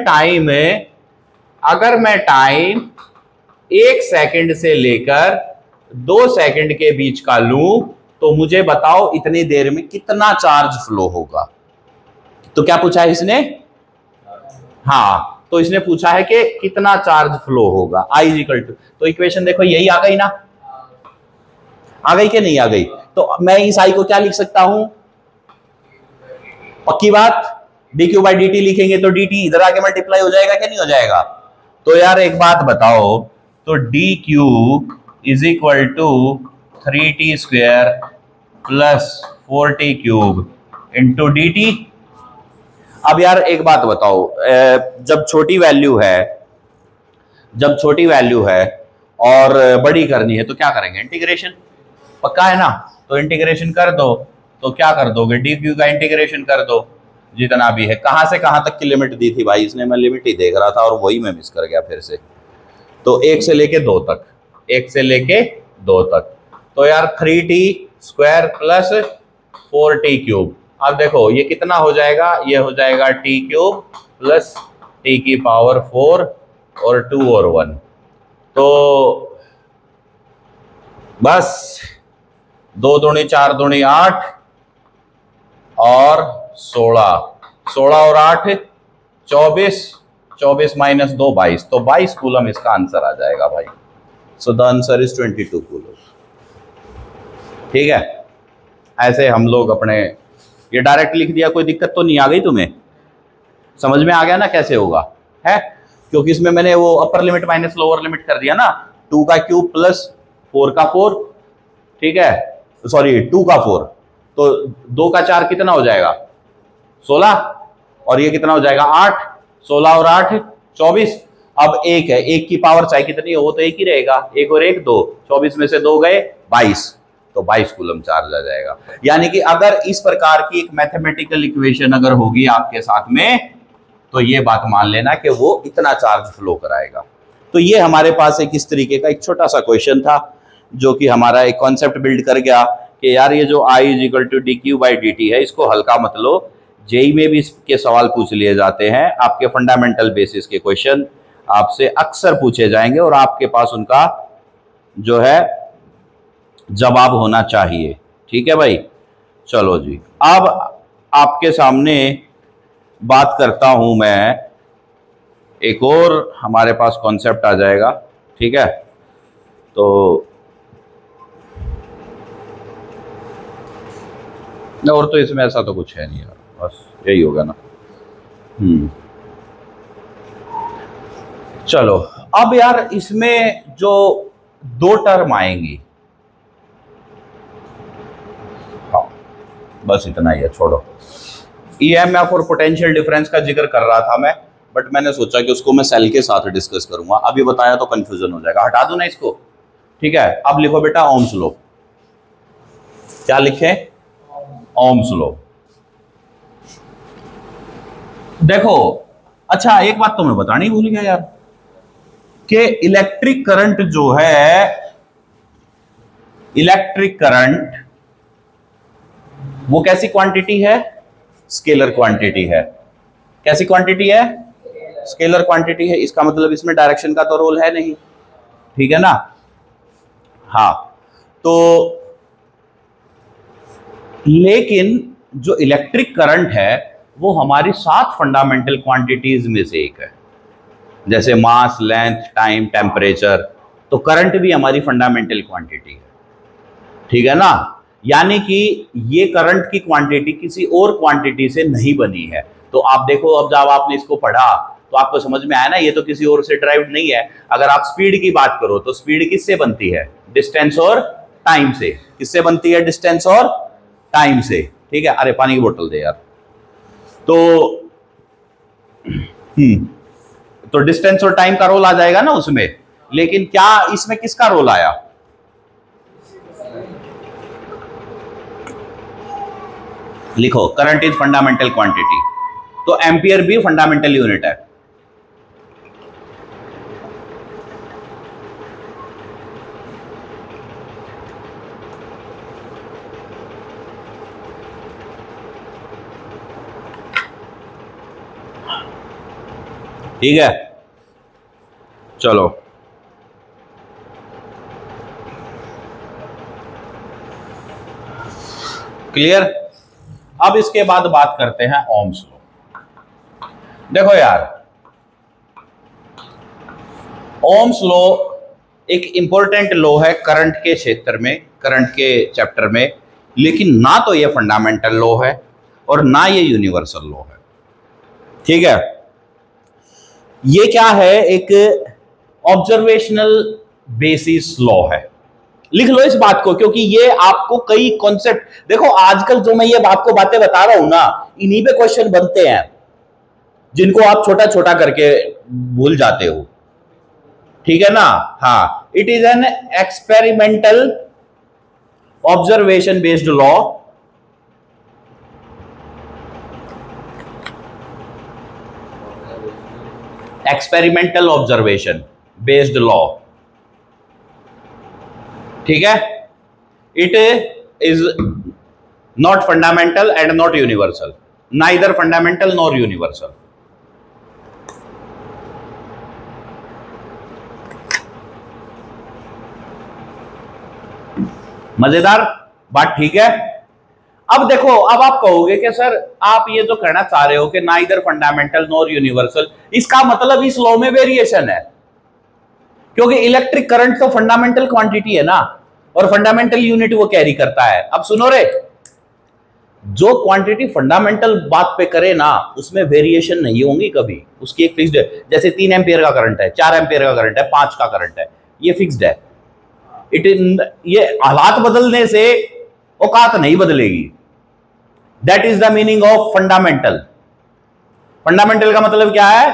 टाइम 1 सेकंड से लेकर 2 सेकंड के बीच का लूं तो मुझे बताओ इतनी देर में कितना चार्ज फ्लो होगा। तो क्या पूछा है इसने, हाँ, तो इसने पूछा है कि कितना चार्ज फ्लो होगा, आई इज इक्वल टू, तो इक्वेशन देखो यही आ गई ना, आ गई कि नहीं आ गई। तो मैं इस आई को क्या लिख सकता हूं, पक्की बात, dq बाई dt लिखेंगे तो dt इधर आके मल्टीप्लाई हो जाएगा क्या नहीं हो जाएगा। तो यार एक बात बताओ, तो dq is equal to 3t² plus 4t cube into dt। अब यार एक बात बताओ, जब छोटी वैल्यू है और बड़ी करनी है तो क्या करेंगे, इंटीग्रेशन, पक्का है ना। तो इंटीग्रेशन कर दो, तो क्या कर दोगे, dq का इंटीग्रेशन कर दो जितना भी है। कहां से कहां तक की लिमिट दी थी भाई इसने, मैं लिमिट ही देख रहा था और वही मैं मिस कर गया फिर से। तो 1 से लेके 2 तक, 1 से लेके 2 तक, तो यार 3t² प्लस 4t क्यूब। अब देखो ये कितना हो जाएगा, ये हो जाएगा t क्यूब प्लस t की पावर 4 और 2 और 1, तो बस 2 दूनी 4 दूनी 8 और 16 और 8 24, 24 माइनस 2 22, तो 22 कूलम इसका आंसर आ जाएगा भाई। So the answer is 22 coulomb. ठीक है, ऐसे हम लोग अपने, ये डायरेक्ट लिख दिया, कोई दिक्कत तो नहीं आ गई तुम्हें, समझ में आ गया ना कैसे होगा है, क्योंकि इसमें मैंने वो upper limit minus lower limit कर दिया ना, 2 का क्यूब प्लस 4 का 4, ठीक है, सॉरी 2 का 4, तो 2 का 4 कितना हो जाएगा 16, और ये कितना हो जाएगा 8, 16 और 8 24। अब 1 है, 1 की पावर चाहे कितनी हो, वो तो 1 ही रहेगा, 1 और 1 2, 24 में से 2 गए 22, तो 22 कूलम चार्ज आ जाएगा। यानी कि अगर इस प्रकार की एक मैथमेटिकल इक्वेशन अगर होगी आपके साथ में, तो ये बात मान लेना कि वो इतना चार्ज फ्लो कराएगा। तो ये हमारे पास एक इस तरीके का एक छोटा सा क्वेश्चन था, जो कि हमारा एक कॉन्सेप्ट बिल्ड कर गया कि यार ये जो I is equal to dq by dt है, इसको हल्का मत लो, जेई में भी इसके सवाल पूछ लिए जाते हैं, आपके फंडामेंटल बेसिस के क्वेश्चन आपसे अक्सर पूछे जाएंगे और आपके पास उनका जो है जवाब होना चाहिए। ठीक है भाई, चलो जी, अब आपके सामने बात करता हूं मैं, एक और हमारे पास कॉन्सेप्ट आ जाएगा। ठीक है, तो और तो इसमें ऐसा तो कुछ है नहीं यार, बस यही होगा ना। चलो, अब यार इसमें जो 2 टर्म आएंगी, हाँ बस इतना ही है, छोड़ो। ईएमएफ और पोटेंशियल डिफरेंस का जिक्र कर रहा था मैं, बट मैंने सोचा कि उसको मैं सेल के साथ डिस्कस करूंगा, अभी बताया तो कंफ्यूजन हो जाएगा, हटा दो ना इसको। ठीक है, अब लिखो बेटा ओम्स लॉ। क्या लिखे, ओम्स लॉ। देखो, अच्छा एक बात तो मैं बतानी भूल गया यार, कि इलेक्ट्रिक करंट जो है, इलेक्ट्रिक करंट वो कैसी क्वांटिटी है, स्केलर क्वांटिटी है। कैसी क्वांटिटी है, स्केलर क्वांटिटी है। इसका मतलब इसमें डायरेक्शन का तो रोल है नहीं, ठीक है ना। हाँ, तो लेकिन जो इलेक्ट्रिक करंट है वो हमारी 7 फंडामेंटल क्वांटिटीज में से एक है, जैसे मास, लेंथ, टाइम, टेम्परेचर, तो करंट भी हमारी फंडामेंटल क्वांटिटी है। ठीक है ना, यानी कि ये करंट की क्वांटिटी किसी और क्वांटिटी से नहीं बनी है। तो आप देखो, अब जब आपने इसको पढ़ा तो आपको समझ में आया ना, ये तो किसी और से ड्राइव्ड नहीं है। अगर आप स्पीड की बात करो तो स्पीड किससे बनती है, डिस्टेंस और टाइम से। किससे बनती है, डिस्टेंस और टाइम से। ठीक है, अरे पानी की बोतल दे यार। तो तो डिस्टेंस और टाइम का रोल आ जाएगा ना उसमें, लेकिन क्या इसमें किसका रोल आया? लिखो करंट इज फंडामेंटल क्वांटिटी, तो एम्पियर भी फंडामेंटल यूनिट है। ठीक है, चलो क्लियर। अब इसके बाद बात करते हैं ओम्स लॉ। देखो यार, ओम्स लॉ एक इंपॉर्टेंट लॉ है करंट के क्षेत्र में, करंट के चैप्टर में, लेकिन ना तो ये फंडामेंटल लॉ है और ना ये यूनिवर्सल लॉ है। ठीक है, ये क्या है? एक ऑब्जर्वेशनल बेसिस लॉ है। लिख लो इस बात को, क्योंकि ये आपको कई कॉन्सेप्ट, देखो आजकल जो मैं ये आपको बातें बता रहा हूं ना, इन्हीं पे क्वेश्चन बनते हैं जिनको आप छोटा छोटा करके भूल जाते हो। ठीक है ना? हाँ, it is an experimental observation based law, experimental observation based law. ठीक है, it is not fundamental and not universal, neither fundamental nor universal. मजेदार बात, ठीक है। अब देखो, अब आप कहोगे कि सर आप ये जो कहना चाह रहे हो कि नाइदर फंडामेंटल नॉर यूनिवर्सल, इसका मतलब इस लॉ में वेरिएशन है, क्योंकि इलेक्ट्रिक करंट तो फंडामेंटल क्वांटिटी है ना, और फंडामेंटल यूनिट वो कैरी करता है। अब सुनो रे, जो क्वांटिटी फंडामेंटल बात पे करे ना, उसमें वेरिएशन नहीं होंगी कभी, उसकी एक फिक्स्ड है। जैसे 3 एम्पियर का करंट है, 4 एम्पियर का करंट है, 5 का करंट है, ये फिक्स्ड है। ये हालात बदलने से औकात नहीं बदलेगी। That is the meaning of fundamental. Fundamental का मतलब क्या है?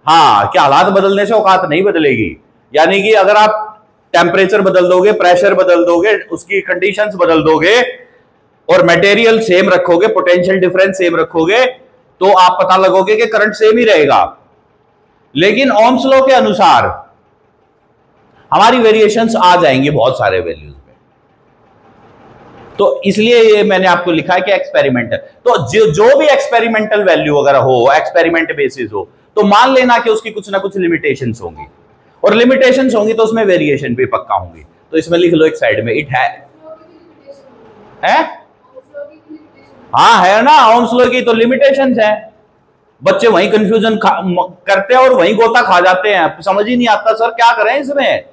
हाँ, कि हालात बदलने से औकात नहीं बदलेगी, यानी कि अगर आप टेम्परेचर बदल दोगे, प्रेशर बदल दोगे, उसकी कंडीशंस बदल दोगे और मटेरियल सेम रखोगे, पोटेंशियल डिफरेंस सेम रखोगे, तो आप पता लगोगे कि करंट सेम ही रहेगा। लेकिन ओम्स लॉ के अनुसार हमारी वेरिएशंस आ जाएंगी बहुत सारे वैल्यूज में, तो इसलिए ये मैंने आपको लिखा है कि एक्सपेरिमेंटल। तो जो भी एक्सपेरिमेंटल वैल्यू अगर हो, एक्सपेरिमेंट बेसिस हो, तो मान लेना कि उसकी कुछ ना कुछ लिमिटेशंस होंगी, और लिमिटेशंस होंगी तो उसमें वेरिएशन भी पक्का होंगी। तो इसमें लिख लो एक साइड में, इट है हाँ है ना, ओम्स लॉ की तो लिमिटेशंस है। बच्चे वहीं कंफ्यूजन करते हैं और वहीं गोता खा जाते हैं, समझ ही नहीं आता सर क्या करें इसमें।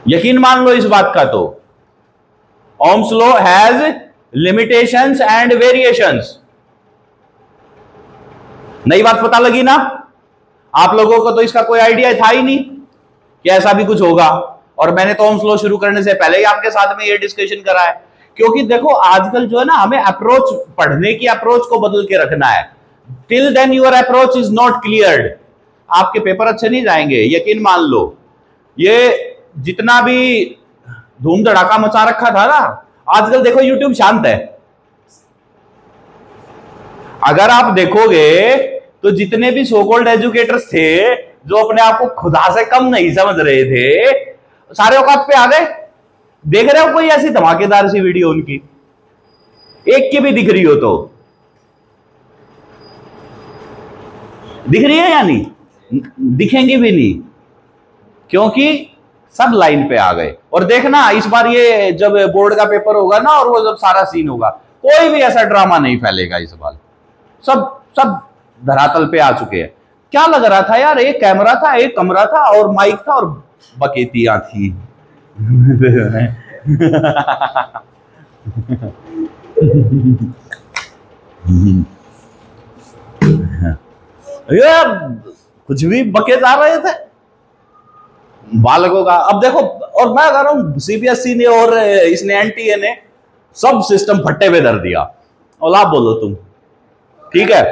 यकीन मान लो इस बात का, तो Ohm's law has limitations and variations. नई बात पता लगी ना? आप लोगों को तो इसका कोई आइडिया था ही नहीं कि ऐसा भी कुछ होगा, और मैंने तो ओम्स लॉ शुरू करने से पहले ही आपके साथ में ये डिस्कशन करा है। क्योंकि देखो आजकल जो है ना, हमें अप्रोच, पढ़ने की अप्रोच को बदल के रखना है। Till then your approach is not cleared, आपके पेपर अच्छे नहीं जाएंगे, यकीन मान लो। ये जितना भी धूम धड़ाका मचा रखा था ना, आजकल देखो यूट्यूब शांत है। अगर आप देखोगे तो जितने भी सो कॉल्ड एजुकेटर्स थे, जो अपने आप को खुदा से कम नहीं समझ रहे थे, सारे औकात पे आ गए। देख रहे हो कोई ऐसी धमाकेदार सी वीडियो उनकी, एक की भी दिख रही हो तो दिख रही है या नहीं? दिखेंगी भी नहीं, क्योंकि सब लाइन पे आ गए। और देखना इस बार ये जब बोर्ड का पेपर होगा ना, और वो जब सारा सीन होगा, कोई भी ऐसा ड्रामा नहीं फैलेगा इस बार। सब धरातल पे आ चुके हैं। क्या लग रहा था यार, एक कैमरा था, एक कमरा था, और माइक था, और बकेतियां थी। यार कुछ भी बके जा रहे थे बालकों का। अब देखो, और मैं कह रहा हूं सीबीएसई ने और इसने एनटीए ने सब सिस्टम फट्टे पे धर दिया। और आप बोलो तुम, ठीक है?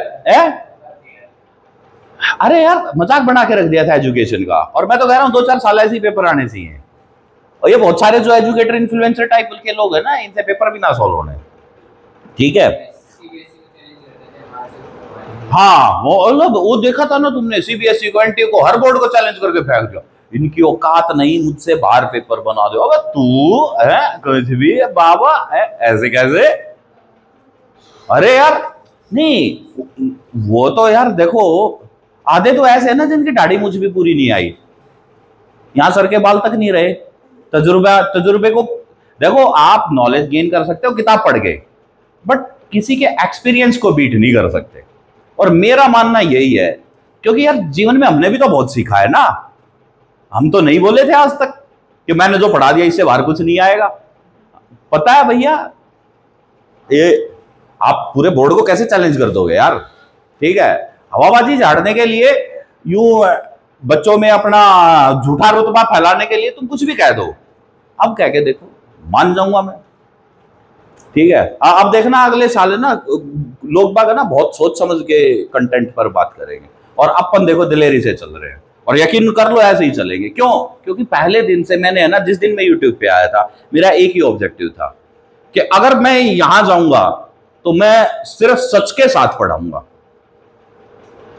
अरे यार मजाक बना के रख दिया था एजुकेशन का, और मैं तो कह रहा हूँ 2-4 साल ऐसे ही पेपर आने चाहिए। और ये बहुत सारे जो एजुकेटर इन्फ्लुएंसर टाइप के लोग हैं ना, इनसे पेपर भी ना सॉल्व होने। ठीक है, हाँ वो देखा था ना तुमने, सीबीएसई को एनटीए को हर बोर्ड को चैलेंज करके फेंक दिया, इनकी औकात नहीं मुझसे बाहर पेपर बना दो। अबे तू है कुछ भी है बाबा है, ऐसे कैसे? अरे यार नहीं, वो तो यार देखो आधे तो ऐसे है ना जिनकी दाढ़ी मुझ भी पूरी नहीं आई, यहां सर के बाल तक नहीं रहे। तजुर्बे को देखो, आप नॉलेज गेन कर सकते हो किताब पढ़ के, बट किसी के एक्सपीरियंस को बीट नहीं कर सकते। और मेरा मानना यही है, क्योंकि यार जीवन में हमने भी तो बहुत सीखा है ना। हम तो नहीं बोले थे आज तक कि मैंने जो पढ़ा दिया इससे बाहर कुछ नहीं आएगा। पता है भैया, ये आप पूरे बोर्ड को कैसे चैलेंज कर दोगे यार? ठीक है, हवाबाजी झाड़ने के लिए, यूं बच्चों में अपना झूठा रुतबा फैलाने के लिए तुम कुछ भी कह दो, अब कह के देखो, मान जाऊंगा मैं। ठीक है, अब देखना अगले साल है ना, लोग बाग है ना बहुत सोच समझ के कंटेंट पर बात करेंगे, और अपन देखो दिलेरी से चल रहे हैं, और यकीन कर लो ऐसे ही चलेंगे। क्यों? क्योंकि पहले दिन से मैंने है ना, जिस दिन मैं यूट्यूब पे आया था, मेरा एक ही ऑब्जेक्टिव था कि अगर मैं यहां जाऊंगा तो मैं सिर्फ सच के साथ पढ़ाऊंगा,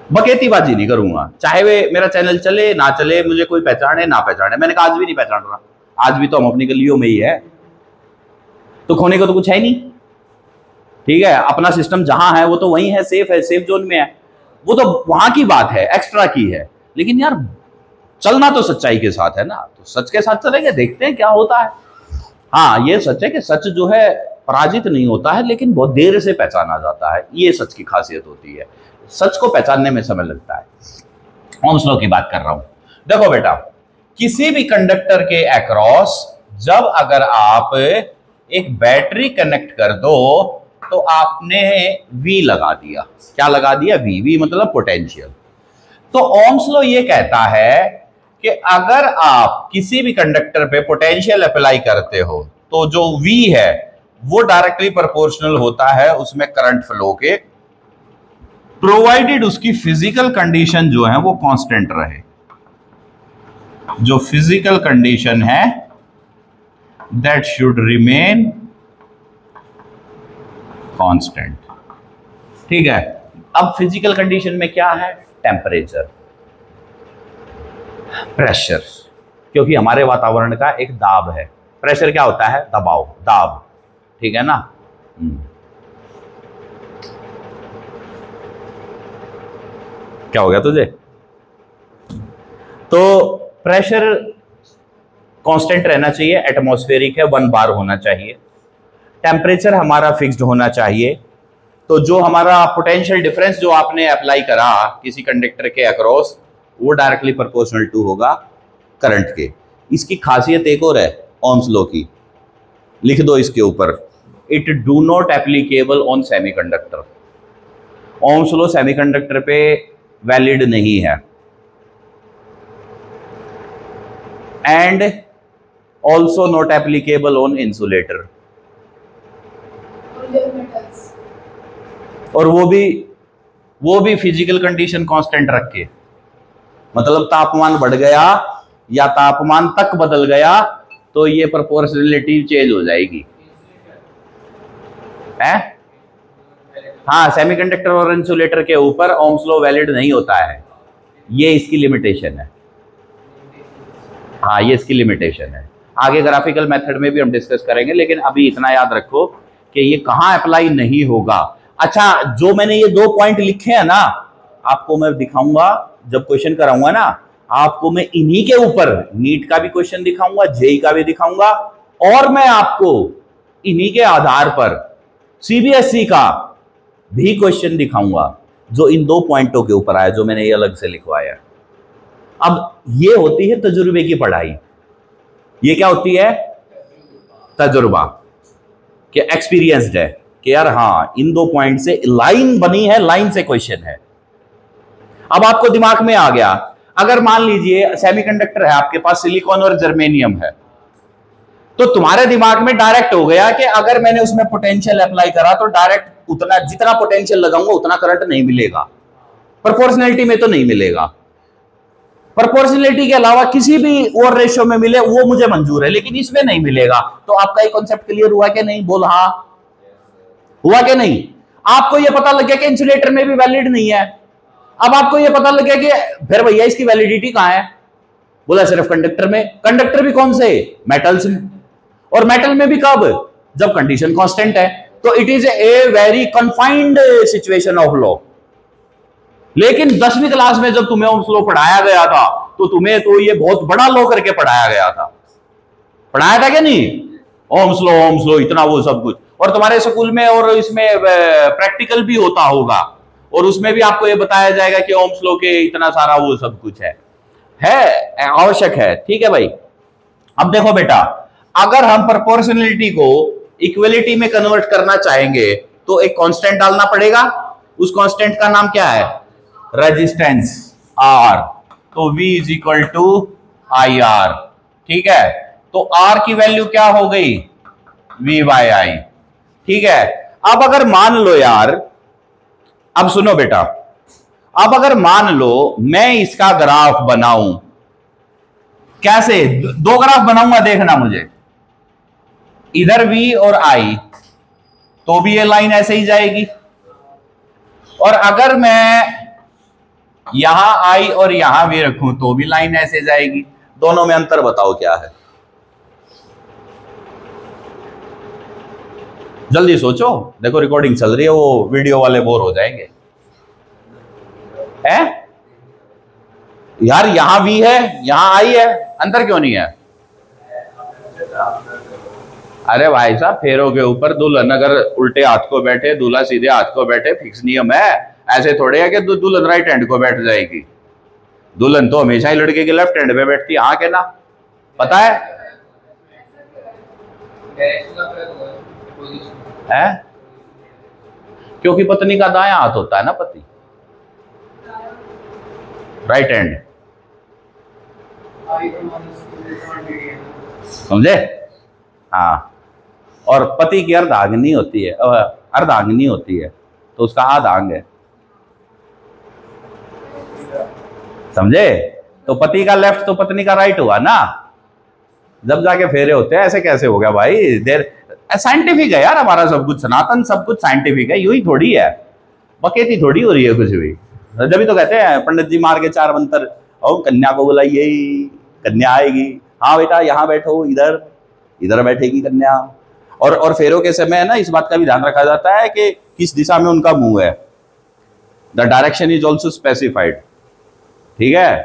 बकेतीबाजी नहीं करूंगा। चाहे वे मेरा चैनल चले ना चले, मुझे कोई पहचाने ना पहचाने, मैंने कहा आज भी नहीं पहचान रहा, आज भी तो हम अपनी गलियों में ही है, तो खोने को तो कुछ है नहीं। ठीक है, अपना सिस्टम जहां है वो तो वहीं है, सेफ है, सेफ जोन में है, वो तो वहां की बात है, एक्स्ट्रा की है। लेकिन यार चलना तो सच्चाई के साथ है ना, तो सच के साथ चलेंगे, देखते हैं क्या होता है। हाँ ये सच है कि सच जो है पराजित नहीं होता है, लेकिन बहुत देर से पहचाना जाता है, ये सच की खासियत होती है। सच को पहचानने में समय लगता है। ओम्स लॉ की बात कर रहा हूं। देखो बेटा, किसी भी कंडक्टर के अक्रॉस जब अगर आप एक बैटरी कनेक्ट कर दो तो आपने V लगा दिया। क्या लगा दिया? V मतलब पोटेंशियल। तो ओम्स लॉ ये कहता है कि अगर आप किसी भी कंडक्टर पे पोटेंशियल अप्लाई करते हो तो जो V है वो डायरेक्टली प्रोपोर्शनल होता है उसमें करंट फ्लो के, प्रोवाइडेड उसकी फिजिकल कंडीशन जो है वो कांस्टेंट रहे। जो फिजिकल कंडीशन है दैट शुड रिमेन कांस्टेंट। ठीक है, अब फिजिकल कंडीशन में क्या है? टेम्परेचर, प्रेशर, क्योंकि हमारे वातावरण का एक दाब है। प्रेशर क्या होता है? दबाव, दाब। ठीक है ना? क्या हो गया तुझे? तो प्रेशर कांस्टेंट रहना चाहिए, एटमॉस्फेरिक है, 1 बार होना चाहिए। टेम्परेचर हमारा फिक्स्ड होना चाहिए। तो जो हमारा पोटेंशियल डिफरेंस जो आपने अप्लाई करा किसी कंडक्टर के अक्रॉस, वो डायरेक्टली प्रोपोर्शनल टू होगा करंट के। इसकी खासियत एक और है ओम्स लॉ की, लिख दो इसके ऊपर, it do not applicable on semiconductor. Ohm's law semiconductor पे वैलिड नहीं है, and also not applicable on insulator. और वो भी फिजिकल कंडीशन कांस्टेंट रख के, मतलब तापमान बढ़ गया या तापमान तक बदल गया तो ये प्रोपोर्शनलिटी चेंज हो जाएगी। है? हाँ, सेमीकंडक्टर और इंसुलेटर के ऊपर ओम्स लॉ वैलिड नहीं होता है, ये इसकी लिमिटेशन है। हाँ, ये इसकी लिमिटेशन है। आगे ग्राफिकल मेथड में भी हम डिस्कस करेंगे, लेकिन अभी इतना याद रखो कि ये कहाँ अप्लाई नहीं होगा। अच्छा, जो मैंने ये 2 पॉइंट लिखे हैं ना, आपको मैं दिखाऊंगा जब क्वेश्चन कराऊंगा ना, आपको मैं इन्हीं के ऊपर नीट का भी क्वेश्चन दिखाऊंगा, जेई का भी दिखाऊंगा, और मैं आपको इन्हीं के आधार पर सीबीएसई का भी क्वेश्चन दिखाऊंगा जो इन 2 पॉइंटों के ऊपर आया, जो मैंने ये अलग से लिखवाया। अब ये होती है तजुर्बे की पढ़ाई। ये क्या होती है? तजुर्बा, कि एक्सपीरियंस्ड है कि यार हाँ इन 2 पॉइंट से लाइन बनी है, लाइन से क्वेश्चन है। अब आपको दिमाग में आ गया, अगर मान लीजिए सेमीकंडक्टर है आपके पास, सिलिकॉन और जर्मेनियम है, तो तुम्हारे दिमाग में डायरेक्ट हो गया कि अगर मैंने उसमें पोटेंशियल अप्लाई करा तो डायरेक्ट उतना जितना पोटेंशियल लगाऊंगा उतना करंट नहीं मिलेगा। प्रोपोर्शनैलिटी में तो नहीं मिलेगा। प्रोपोर्शनैलिटी के अलावा किसी भी और रेशियो में मिले वो मुझे मंजूर है, लेकिन इसमें नहीं मिलेगा। तो आपका ये कॉन्सेप्ट क्लियर हुआ कि नहीं? बोल हाँ, हुआ कि नहीं? आपको ये पता लग गया कि इंसुलेटर में भी वैलिड नहीं है। अब आपको ये पता लग गया कि फिर भैया इसकी वैलिडिटी कहां है? बोला सिर्फ कंडक्टर में। कंडक्टर भी कौन से? मेटल्स में। और मेटल में भी कब? जब कंडीशन कांस्टेंट है। तो it is a very confined situation of law. लेकिन 10वीं क्लास में जब तुम्हें ओम्स लॉ पढ़ाया गया था तो तुम्हें तो ये बहुत बड़ा लॉ करके पढ़ाया गया था। पढ़ाया था क्या नहीं? ओम्स लॉ इतना वो सब कुछ। और तुम्हारे स्कूल में और इसमें प्रैक्टिकल भी होता होगा और उसमें भी आपको ये बताया जाएगा कि ओम्स लॉ के इतना सारा वो सब कुछ है आवश्यक है। ठीक है भाई। अब देखो बेटा, अगर हम प्रोपोर्शनलिटी को इक्वलिटी में कन्वर्ट करना चाहेंगे तो एक कांस्टेंट डालना पड़ेगा। उस कांस्टेंट का नाम क्या है? Resistance R। तो V is equal to IR। ठीक है। तो R की वैल्यू क्या हो गई? V by I। ठीक है। अब अगर मान लो यार, अब सुनो बेटा, अब अगर मान लो मैं इसका ग्राफ बनाऊं, कैसे? दो ग्राफ बनाऊंगा, देखना मुझे। इधर V और I, तो भी ये लाइन ऐसे ही जाएगी। और अगर मैं यहां I और यहां V रखूं तो भी लाइन ऐसे जाएगी। दोनों में अंतर बताओ क्या है? जल्दी सोचो। देखो रिकॉर्डिंग चल रही है, वो वीडियो वाले बोर हो जाएंगे। है यार, यहां V है, यहां I है, अंतर क्यों नहीं है? अरे भाई साहब, फेरों के ऊपर दुल्हन अगर उल्टे हाथ को बैठे, दूल्हा सीधे हाथ को बैठे, फिक्स नियम है। ऐसे थोड़े है कि दुल्हन राइट हैंड को बैठ जाएगी। दुल्हन तो हमेशा ही लड़के के लेफ्ट हैंड पे बैठती है। हाँ के ना? पता है? क्योंकि पत्नी का दायां हाथ होता है ना, पति राइट हैंड। समझे? हाँ। और पति की अर्धांगिनी होती है, अर्धांगिनी होती है, तो उसका आधा अंग है। समझे? तो पति का लेफ्ट तो पत्नी का राइट हुआ ना, जब जाके फेरे होते हैं। ऐसे कैसे हो गया भाई? देर साइंटिफिक है यार हमारा सब कुछ, सनातन सब कुछ साइंटिफिक है। यूं ही थोड़ी है, बकेती थोड़ी हो रही है कुछ भी। जब तो कहते हैं पंडित जी मार के 4 मंत्र, और कन्या को बुलाइए, कन्या आएगी। हाँ बेटा यहाँ बैठो, इधर इधर बैठेगी कन्या। और फेरों के समय ना इस बात का भी ध्यान रखा जाता है कि किस दिशा में उनका मुंह है। The direction is also specified. ठीक है।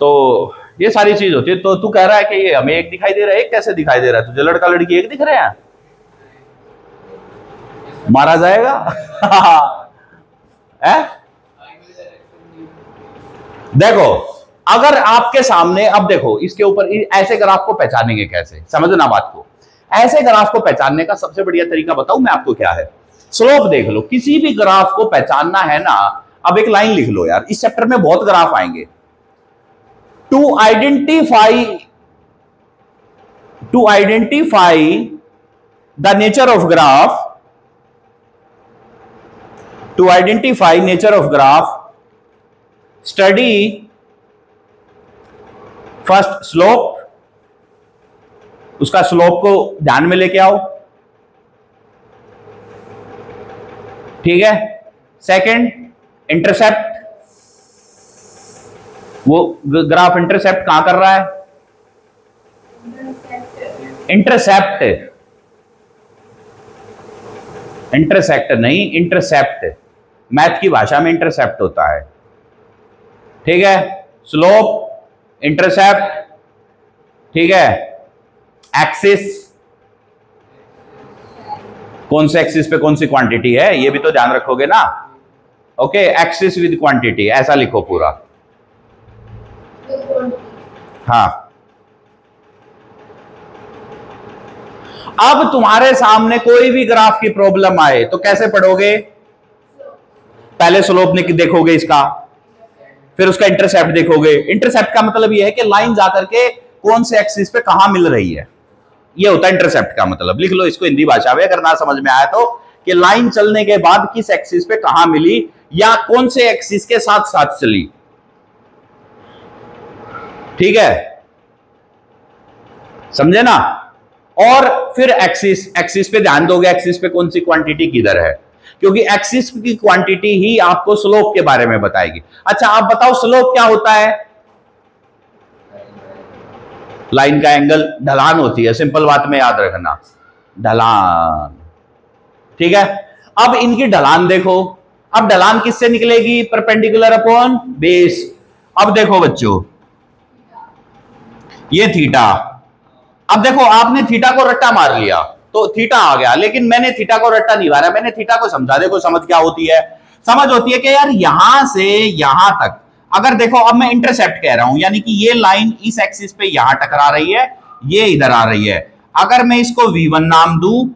तो ये सारी चीज होती है। तो तू कह रहा है कि ये हमें एक दिखाई दे रहा है, एक कैसे दिखाई दे रहा है तुझे? लड़का लड़की एक दिख रहे हैं? मारा जाएगा। है? देखो, अगर आपके सामने, अब देखो इसके ऊपर ऐसे ग्राफ को पहचानेंगे कैसे? समझना बात को। ऐसे ग्राफ को पहचानने का सबसे बढ़िया तरीका बताऊं मैं आपको क्या है? स्लोप देख लो। किसी भी ग्राफ को पहचानना है ना, अब एक लाइन लिख लो यार, इस चैप्टर में बहुत ग्राफ आएंगे। To identify the nature of graph, to identify nature of graph, study first slope. उसका स्लोप को ध्यान में लेके आओ। ठीक है। Second, intercept. वो ग्राफ इंटरसेप्ट कहां कर रहा है? इंटरसेप्ट, इंटरसेक्ट नहीं, इंटरसेप्ट। मैथ की भाषा में इंटरसेप्ट होता है। ठीक है। Slope, intercept. ठीक है। एक्सिस, कौन से एक्सिस पे कौन सी क्वांटिटी है, ये भी तो ध्यान रखोगे ना। ओके। एक्सिस विद क्वांटिटी, ऐसा लिखो पूरा। हाँ। अब तुम्हारे सामने कोई भी ग्राफ की प्रॉब्लम आए तो कैसे पढ़ोगे? पहले स्लोप देखोगे इसका, फिर उसका इंटरसेप्ट देखोगे। इंटरसेप्ट का मतलब यह है कि लाइन जाकर के कौन से एक्सिस पे कहां मिल रही है, ये होता है इंटरसेप्ट का मतलब। लिख लो इसको हिंदी भाषा में, अगर ना समझ में आया तो, कि लाइन चलने के बाद किस एक्सिस पे कहां मिली या कौन से एक्सिस के साथ साथ चली। ठीक है, समझे ना। और फिर एक्सिस पे ध्यान दोगे, एक्सिस पे कौन सी क्वांटिटी किधर है, क्योंकि एक्सिस की क्वांटिटी ही आपको स्लोप के बारे में बताएगी। अच्छा आप बताओ स्लोप क्या होता है? लाइन का एंगल, ढलान होती है, सिंपल बात में याद रखना, ढलान। ठीक है, अब इनकी ढलान देखो, अब ढलान किससे निकलेगी? Perpendicular upon base. अब देखो बच्चों, ये थीटा, अब देखो आपने थीटा को रट्टा मार लिया तो थीटा आ गया, लेकिन मैंने थीटा को रट्टा नहीं मारा, मैंने थीटा को समझा। देखो समझ क्या होती है? समझ होती है कि यार यहां से यहां तक, अगर देखो अब मैं इंटरसेप्ट कह रहा हूं, यानी कि ये लाइन इस एक्सिस पे यहां टकरा रही है, ये इधर आ रही है। अगर मैं इसको V1 नाम दूं,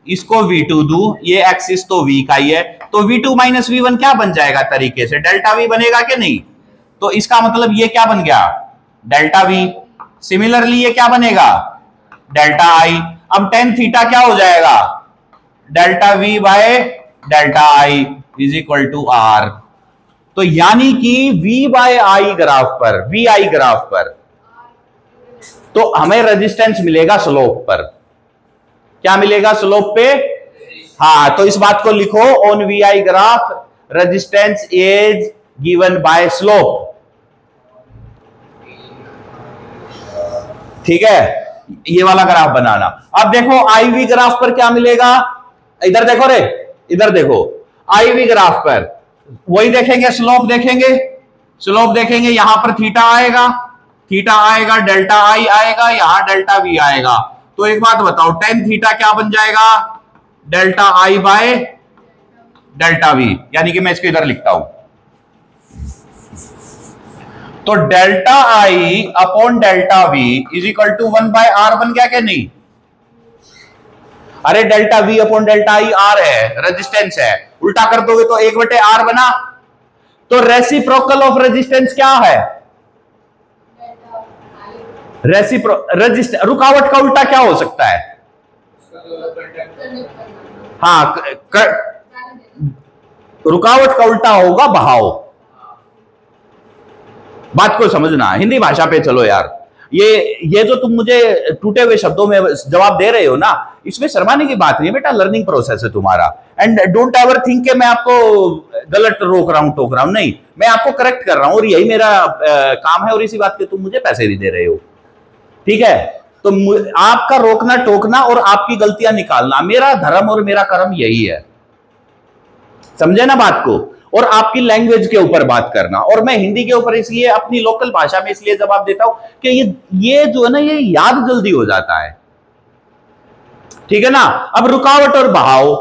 इसको V2 दूं, ये एक्सिस तो V का ही है, तो V2 माइनस V1 क्या बन जाएगा तरीके से? डेल्टा V बनेगा कि नहीं? तो इसका मतलब ये क्या बन गया? Delta V। सिमिलरली ये क्या बनेगा? Delta I। अब टेन थीटा क्या हो जाएगा? Delta V by delta I is equal to R। तो यानी कि V बाय I ग्राफ पर, VI ग्राफ पर, तो हमें रेजिस्टेंस मिलेगा स्लोप पर। क्या मिलेगा स्लोप पे? हाँ, तो इस बात को लिखो, on VI graph resistance is given by slope. ठीक है, ये वाला ग्राफ बनाना। अब देखो IV ग्राफ पर क्या मिलेगा? इधर देखो रे, इधर देखो, IV ग्राफ पर वही देखेंगे, स्लोप देखेंगे, स्लोप देखेंगे, यहां पर थीटा आएगा, थीटा आएगा, डेल्टा I आएगा, यहां डेल्टा V आएगा। तो एक बात बताओ, टेन थीटा क्या बन जाएगा? Delta I by delta V, यानी कि मैं इसको इधर लिखता हूं, तो delta I upon delta V is equal to 1 by R बन गया क्या नहीं? अरे delta V upon delta I R है, रेजिस्टेंस है, उल्टा कर दोगे तो 1/R बना। तो रेसिप्रोकल ऑफ रेजिस्टेंस क्या है? रुकावट का उल्टा क्या हो सकता है? हाँ, रुकावट का उल्टा होगा बहाव। बात को समझना, हिंदी भाषा पे चलो यार। ये जो तुम मुझे टूटे हुए शब्दों में जवाब दे रहे हो ना, इसमें शर्माने की बात नहीं है बेटा, लर्निंग प्रोसेस है तुम्हारा। एंड डोंट एवर थिंक कि मैं आपको गलत रोक रहा हूं, टोक रहा हूं, नहीं, मैं आपको करेक्ट कर रहा हूं, और यही मेरा काम है, और इसी बात के तुम मुझे पैसे भी दे रहे हो। ठीक है, तो आपका रोकना टोकना और आपकी गलतियां निकालना मेरा धर्म और मेरा कर्म यही है, समझे ना बात को। और आपकी लैंग्वेज के ऊपर बात करना, और मैं हिंदी के ऊपर इसलिए अपनी लोकल भाषा में इसलिए जवाब देता हूं कि ये जो है ना, ये याद जल्दी हो जाता है। ठीक है ना। अब रुकावट और बहाव,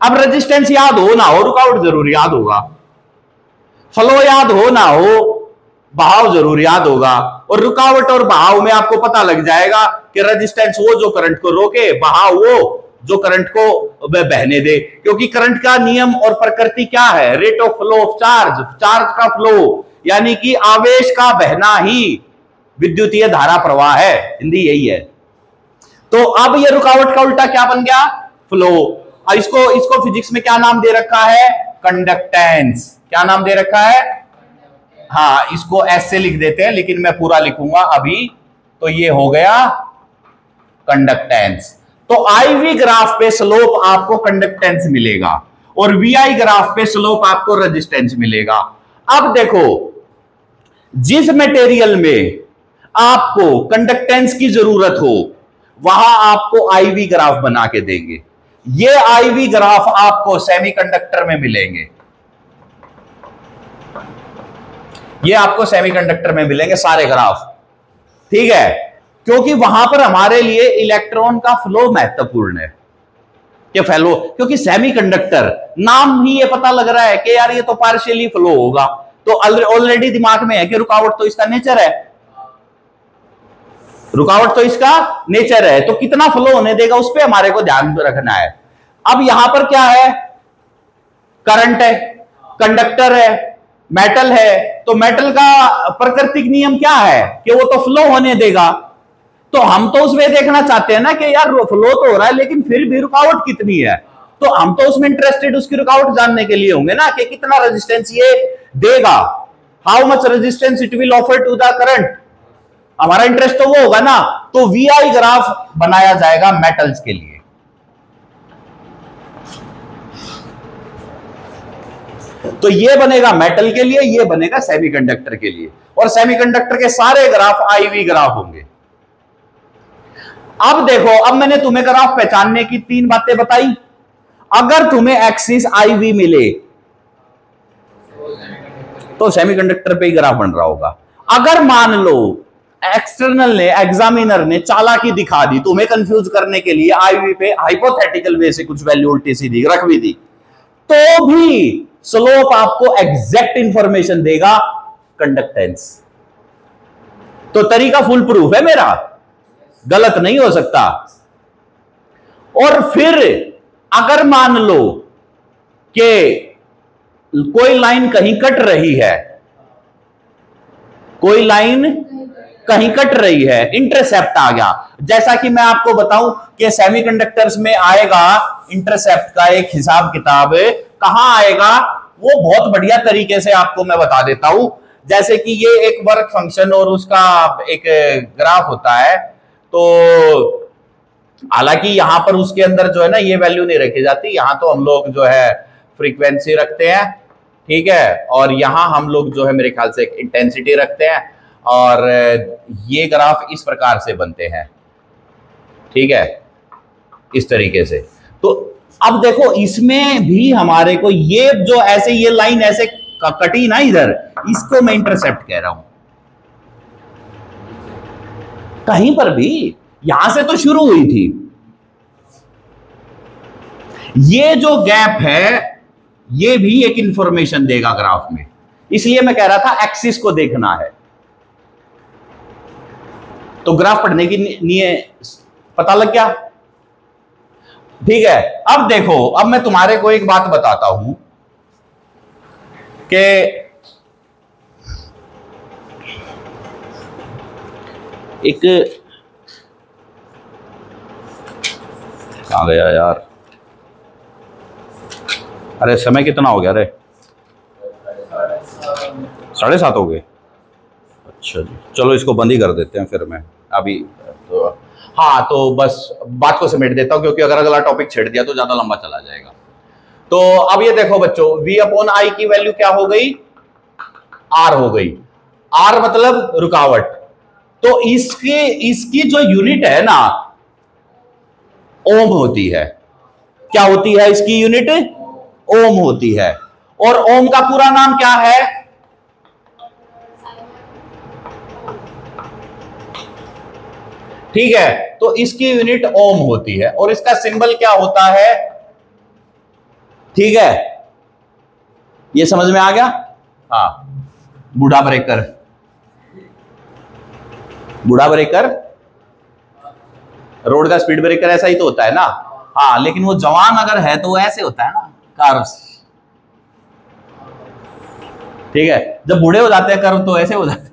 अब रेजिस्टेंस याद हो ना हो, रुकावट जरूर याद होगा, फ्लो याद हो ना हो, बहाव जरूर याद होगा। और रुकावट और बहाव में आपको पता लग जाएगा कि रेजिस्टेंस वो जो करंट को रोके, बहाव वो जो करंट को बहने दे, क्योंकि करंट का नियम और प्रकृति क्या है? Rate of flow of charge, charge का फ्लो, यानी कि आवेश का बहना ही विद्युतीय धारा प्रवाह है, हिंदी यही है। तो अब ये रुकावट का उल्टा क्या बन गया? फ्लो। इसको फिजिक्स में क्या नाम दे रखा है? कंडक्टेंस। क्या नाम दे रखा है? हाँ, इसको एस से लिख देते हैं, लेकिन मैं पूरा लिखूंगा अभी, तो ये हो गया कंडक्टेंस। तो IV ग्राफ पे स्लोप आपको कंडक्टेंस मिलेगा, और VI ग्राफ पे स्लोप आपको रेजिस्टेंस मिलेगा। अब देखो, जिस मटेरियल में आपको कंडक्टेंस की जरूरत हो, वहां आपको IV ग्राफ बना के देंगे। ये IV ग्राफ आपको सेमीकंडक्टर में मिलेंगे, ये आपको सेमीकंडक्टर में मिलेंगे सारे ग्राफ। ठीक है, क्योंकि वहां पर हमारे लिए इलेक्ट्रॉन का फ्लो महत्वपूर्ण है। कि फ्लो, क्योंकि सेमीकंडक्टर नाम ही ये पता लग रहा है कि यार ये तो पार्शियली फ्लो होगा, तो ऑलरेडी दिमाग में है कि रुकावट तो इसका नेचर है, रुकावट तो इसका नेचर है, तो कितना फ्लो होने देगा उस पर हमारे को ध्यान रखना है। अब यहां पर क्या है? करंट है, कंडक्टर है, मेटल है, तो मेटल का प्राकृतिक नियम क्या है? कि वो तो फ्लो होने देगा। तो हम तो उसमें देखना चाहते हैं ना कि यार फ्लो तो हो रहा है, लेकिन फिर भी रुकावट कितनी है। तो हम तो उसमें इंटरेस्टेड उसकी रुकावट जानने के लिए होंगे ना कि कितना रेजिस्टेंस ये देगा, how much resistance it will offer to the current, हमारा इंटरेस्ट तो वो होगा ना। तो वीआई ग्राफ बनाया जाएगा मेटल्स के लिए। तो ये बनेगा मेटल के लिए, ये बनेगा सेमीकंडक्टर के लिए, और सेमीकंडक्टर के सारे ग्राफ आईवी ग्राफ होंगे। अब देखो, अब मैंने तुम्हें ग्राफ पहचानने की 3 बातें बताई। अगर तुम्हें एक्सिस आईवी मिले तो सेमीकंडक्टर पे ही ग्राफ बन रहा होगा। अगर मान लो एक्सटर्नल ने, एग्जामिनर ने चालाकी दिखा दी तुम्हें कंफ्यूज करने के लिए, आईवी पे हाइपोथेटिकल वे से कुछ वैल्यू उल्टी सीधी रख भी दी, तो भी स्लोप आपको एग्जैक्ट इंफॉर्मेशन देगा कंडक्टेंस। तो तरीका फुल प्रूफ है मेरा, गलत नहीं हो सकता। और फिर अगर मान लो कि कोई लाइन कहीं कट रही है, कोई लाइन कहीं कट रही है, इंटरसेप्ट आ गया, जैसा कि मैं आपको बताऊं कि सेमीकंडक्टर्स में आएगा इंटरसेप्ट का एक हिसाब किताब, कहां आएगा वो बहुत बढ़िया तरीके से आपको मैं बता देता हूं। जैसे कि ये एक वर्क फंक्शन और उसका एक ग्राफ होता है, तो हालांकि यहां पर उसके अंदर जो है ना ये वैल्यू नहीं रखी जाती, यहां तो हम लोग जो है फ्रीक्वेंसी रखते हैं, ठीक है, और यहां हम लोग जो है मेरे ख्याल से एक इंटेंसिटी रखते हैं, और ये ग्राफ इस प्रकार से बनते हैं, ठीक है, इस तरीके से। तो अब देखो इसमें भी हमारे को ये जो ऐसे ये लाइन ऐसे कटी ना इधर, इसको मैं इंटरसेप्ट कह रहा हूं। कहीं पर भी यहां से तो शुरू हुई थी, ये जो गैप है ये भी एक इंफॉर्मेशन देगा ग्राफ में, इसलिए मैं कह रहा था एक्सिस को देखना है। तो ग्राफ पढ़ने की पता लग गया, ठीक है। अब देखो, अब मैं तुम्हारे को एक बात बताता हूं कि एक, कहां गया यार, अरे समय कितना हो गया रे, 7:30 हो गए। अच्छा जी, चलो इसको बंद ही कर देते हैं फिर मैं अभी तो, हाँ तो बस बात को समेट देता हूं, क्योंकि अगर अगला टॉपिक छेड़ दिया तो ज्यादा लंबा चला जाएगा। तो अब ये देखो बच्चों, V/I की वैल्यू क्या हो गई, R हो गई। R मतलब रुकावट। तो इसकी जो यूनिट है ना ओम होती है। क्या होती है इसकी यूनिट? ओम होती है। और ओम का पूरा नाम क्या है? ठीक है, तो इसकी यूनिट ओम होती है और इसका सिंबल क्या होता है? ठीक है, ये समझ में आ गया? हाँ, बूढ़ा ब्रेकर। बूढ़ा ब्रेकर रोड का स्पीड ब्रेकर ऐसा ही तो होता है ना। हाँ, लेकिन वो जवान अगर है तो वो ऐसे होता है ना, कर्व। ठीक है, जब बूढ़े हो जाते हैं कर्व तो ऐसे हो जाते हैं।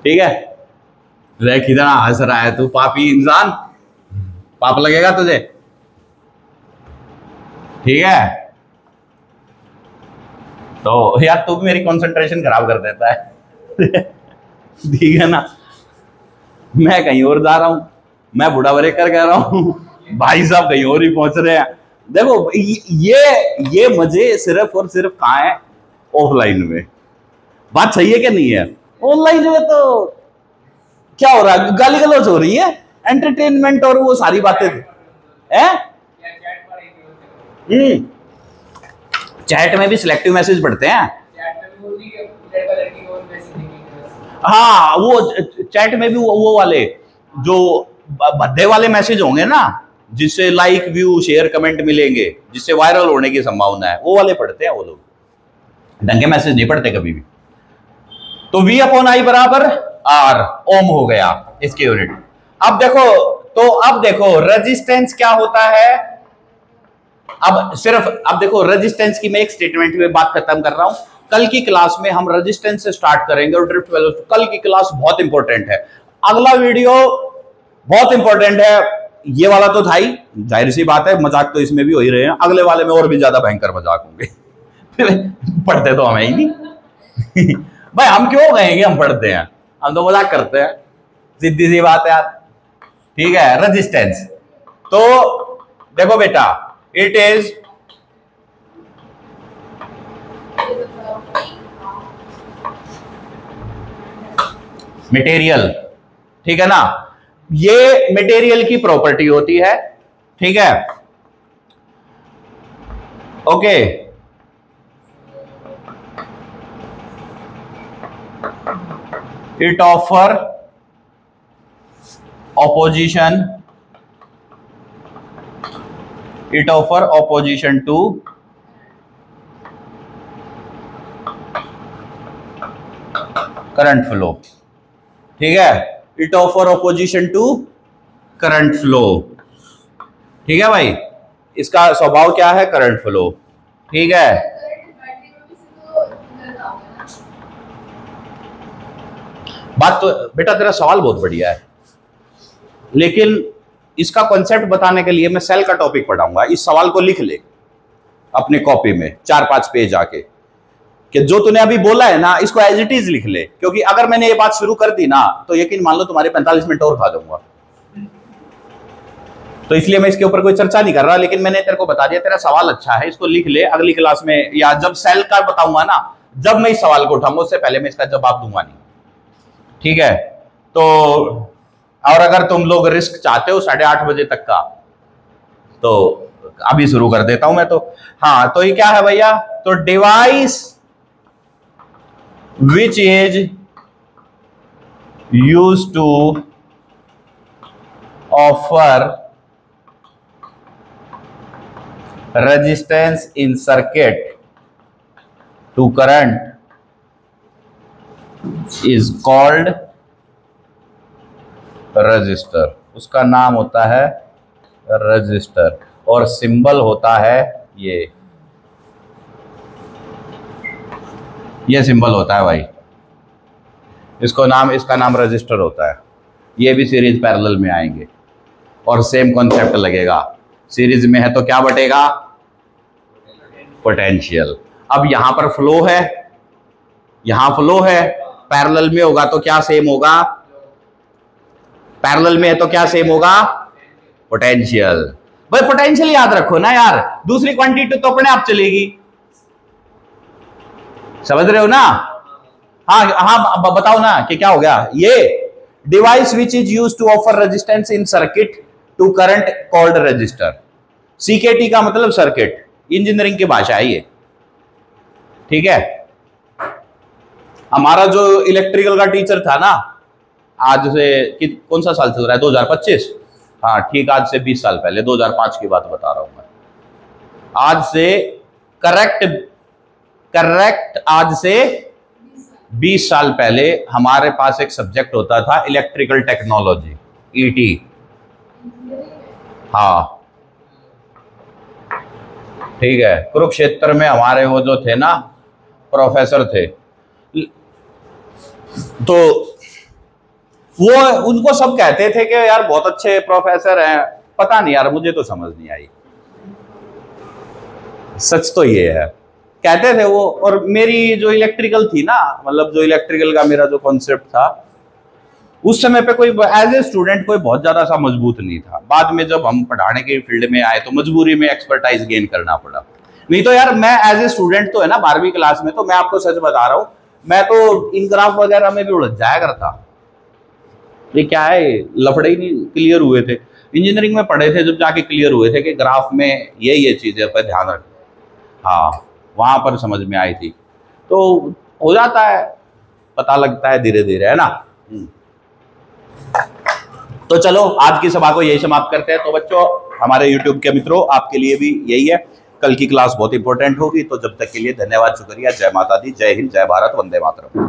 ठीक है, कितना हंस रहा है तू पापी इंसान, पाप लगेगा तुझे। ठीक है, तो यार तू भी मेरी कंसंट्रेशन खराब कर देता है। ठीक है ना, मैं कहीं और जा रहा हूं, मैं बूढ़ा ब्रेकर कह रहा हूं, भाई साहब कहीं और ही पहुंच रहे हैं। देखो ये मजे सिर्फ और सिर्फ कहां है? ऑफलाइन में। बात सही है क्या नहीं है? ऑनलाइन में तो क्या हो रहा है, गाली गलौज हो रही है, एंटरटेनमेंट और वो सारी बातें हैं। चैट में भी सिलेक्टिव मैसेज पढ़ते हैं। हाँ, वो चैट में भी वो वाले जो भद्दे वाले मैसेज होंगे ना, जिससे लाइक व्यू शेयर कमेंट मिलेंगे, जिससे वायरल होने की संभावना है, वो वाले पढ़ते हैं वो लोग। ढंगे मैसेज नहीं पढ़ते कभी भी। तो V/I बराबर R, ओम हो गया इसकी यूनिट। अब देखो रेजिस्टेंस क्या होता है। अब देखो रेजिस्टेंस की मैं एक स्टेटमेंट में बात खत्म कर रहा हूं। कल की क्लास में हम रेजिस्टेंस से स्टार्ट करेंगे और ड्रिफ्ट वेलोसिटी। कल की क्लास बहुत इंपॉर्टेंट है, अगला वीडियो बहुत इंपॉर्टेंट है। ये वाला तो था ही, जाहिर सी बात है मजाक तो इसमें भी हो ही रहे हैं, अगले वाले में और भी ज्यादा भयंकर मजाक होंगे। पढ़ते तो हमें ही नहीं। भाई हम क्यों कहेंगे हम पढ़ते हैं, हम तो मजाक करते हैं, सीधी सी बात है यार। ठीक है, रेजिस्टेंस। तो देखो बेटा, इट इज मटेरियल, ठीक है ना, ये मटेरियल की प्रॉपर्टी होती है, ठीक है, okay. It offer opposition, it offer opposition to current flow, ठीक है, it offer opposition to current flow, ठीक है भाई, इसका स्वभाव क्या है, करंट फ्लो, ठीक है। बात तो बेटा तेरा सवाल बहुत बढ़िया है, लेकिन इसका कॉन्सेप्ट बताने के लिए मैं सेल का टॉपिक पढ़ाऊंगा। इस सवाल को लिख ले अपने कॉपी में 4-5 पेज आके, कि जो तूने अभी बोला है ना इसको एज इट इज लिख ले, क्योंकि अगर मैंने ये बात शुरू कर दी ना तो यकीन मान लो तुम्हारे 45 मिनट और खा दूंगा। तो इसलिए मैं इसके ऊपर कोई चर्चा नहीं कर रहा, लेकिन मैंने तेरे को बता दिया, तेरा सवाल अच्छा है, इसको लिख ले। अगली क्लास में या जब सेल का बताऊंगा ना, जब मैं इस सवाल को उठाऊंगा उससे पहले मैं इसका जवाब दूंगा नहीं, ठीक है। तो और अगर तुम लोग रिस्क चाहते हो 8:30 बजे तक का, तो अभी शुरू कर देता हूं मैं तो। हाँ, तो ये क्या है भैया, तो device which is used to offer resistance in circuit to current is called resistor। उसका नाम होता है रजिस्टर, और सिंबल होता है ये सिंबल होता है भाई, इसका नाम रजिस्टर होता है। ये भी सीरीज पैरेलल में आएंगे और सेम कॉन्सेप्ट लगेगा। सीरीज में है तो क्या बटेगा, पोटेंशियल। अब यहां पर फ्लो है, यहां फ्लो है, पैरेलल में होगा तो क्या सेम होगा, पैरेलल में है तो क्या सेम होगा, पोटेंशियल। भाई पोटेंशियल याद रखो ना यार, दूसरी क्वांटिटी तो अपने आप चलेगी, समझ रहे हो ना। हाँ हाँ, बताओ ना कि क्या हो गया। ये device which is used to offer resistance in circuit to current called resistor. CKT का मतलब सर्किट, इंजीनियरिंग की भाषा है ये, ठीक है। हमारा जो इलेक्ट्रिकल का टीचर था ना, आज से कौन सा साल चल रहा है, 2025। हाँ ठीक, आज से 20 साल पहले, 2005 की बात बता रहा हूं मैं। आज से करेक्ट आज से 20 साल पहले हमारे पास एक सब्जेक्ट होता था इलेक्ट्रिकल टेक्नोलॉजी, ईटी। हाँ ठीक है, कुरुक्षेत्र में हमारे वो जो थे ना प्रोफेसर थे, तो वो उनको सब कहते थे कि यार बहुत अच्छे प्रोफेसर हैं। पता नहीं यार, मुझे तो समझ नहीं आई, सच तो ये है, कहते थे वो। और मेरी जो इलेक्ट्रिकल थी ना, मतलब जो इलेक्ट्रिकल का मेरा जो कॉन्सेप्ट था, उस समय पे कोई एज ए स्टूडेंट कोई बहुत ज्यादा सा मजबूत नहीं था। बाद में जब हम पढ़ाने के फील्ड में आए तो मजबूरी में एक्सपर्टाइज गेन करना पड़ा। नहीं तो यार मैं एज ए स्टूडेंट तो है ना 12वीं क्लास में, तो मैं आपको सच बता रहा हूं, मैं तो इन ग्राफ वगैरह में भी उलझ जाया करता। ये क्या है, लफड़े ही नहीं क्लियर हुए थे। इंजीनियरिंग में पढ़े थे जब जाके क्लियर हुए थे कि ग्राफ में ये चीजें पर ध्यान रख। हाँ, वहां पर समझ में आई थी। तो हो जाता है, पता लगता है धीरे धीरे, है ना। तो चलो आज की सभा को यही समाप्त करते हैं। तो बच्चों, हमारे YouTube के मित्रों, आपके लिए भी यही है, कल की क्लास बहुत इंपॉर्टेंट होगी। तो जब तक के लिए धन्यवाद, शुक्रिया, जय माता दी, जय हिंद, जय भारत, वंदे मातरम।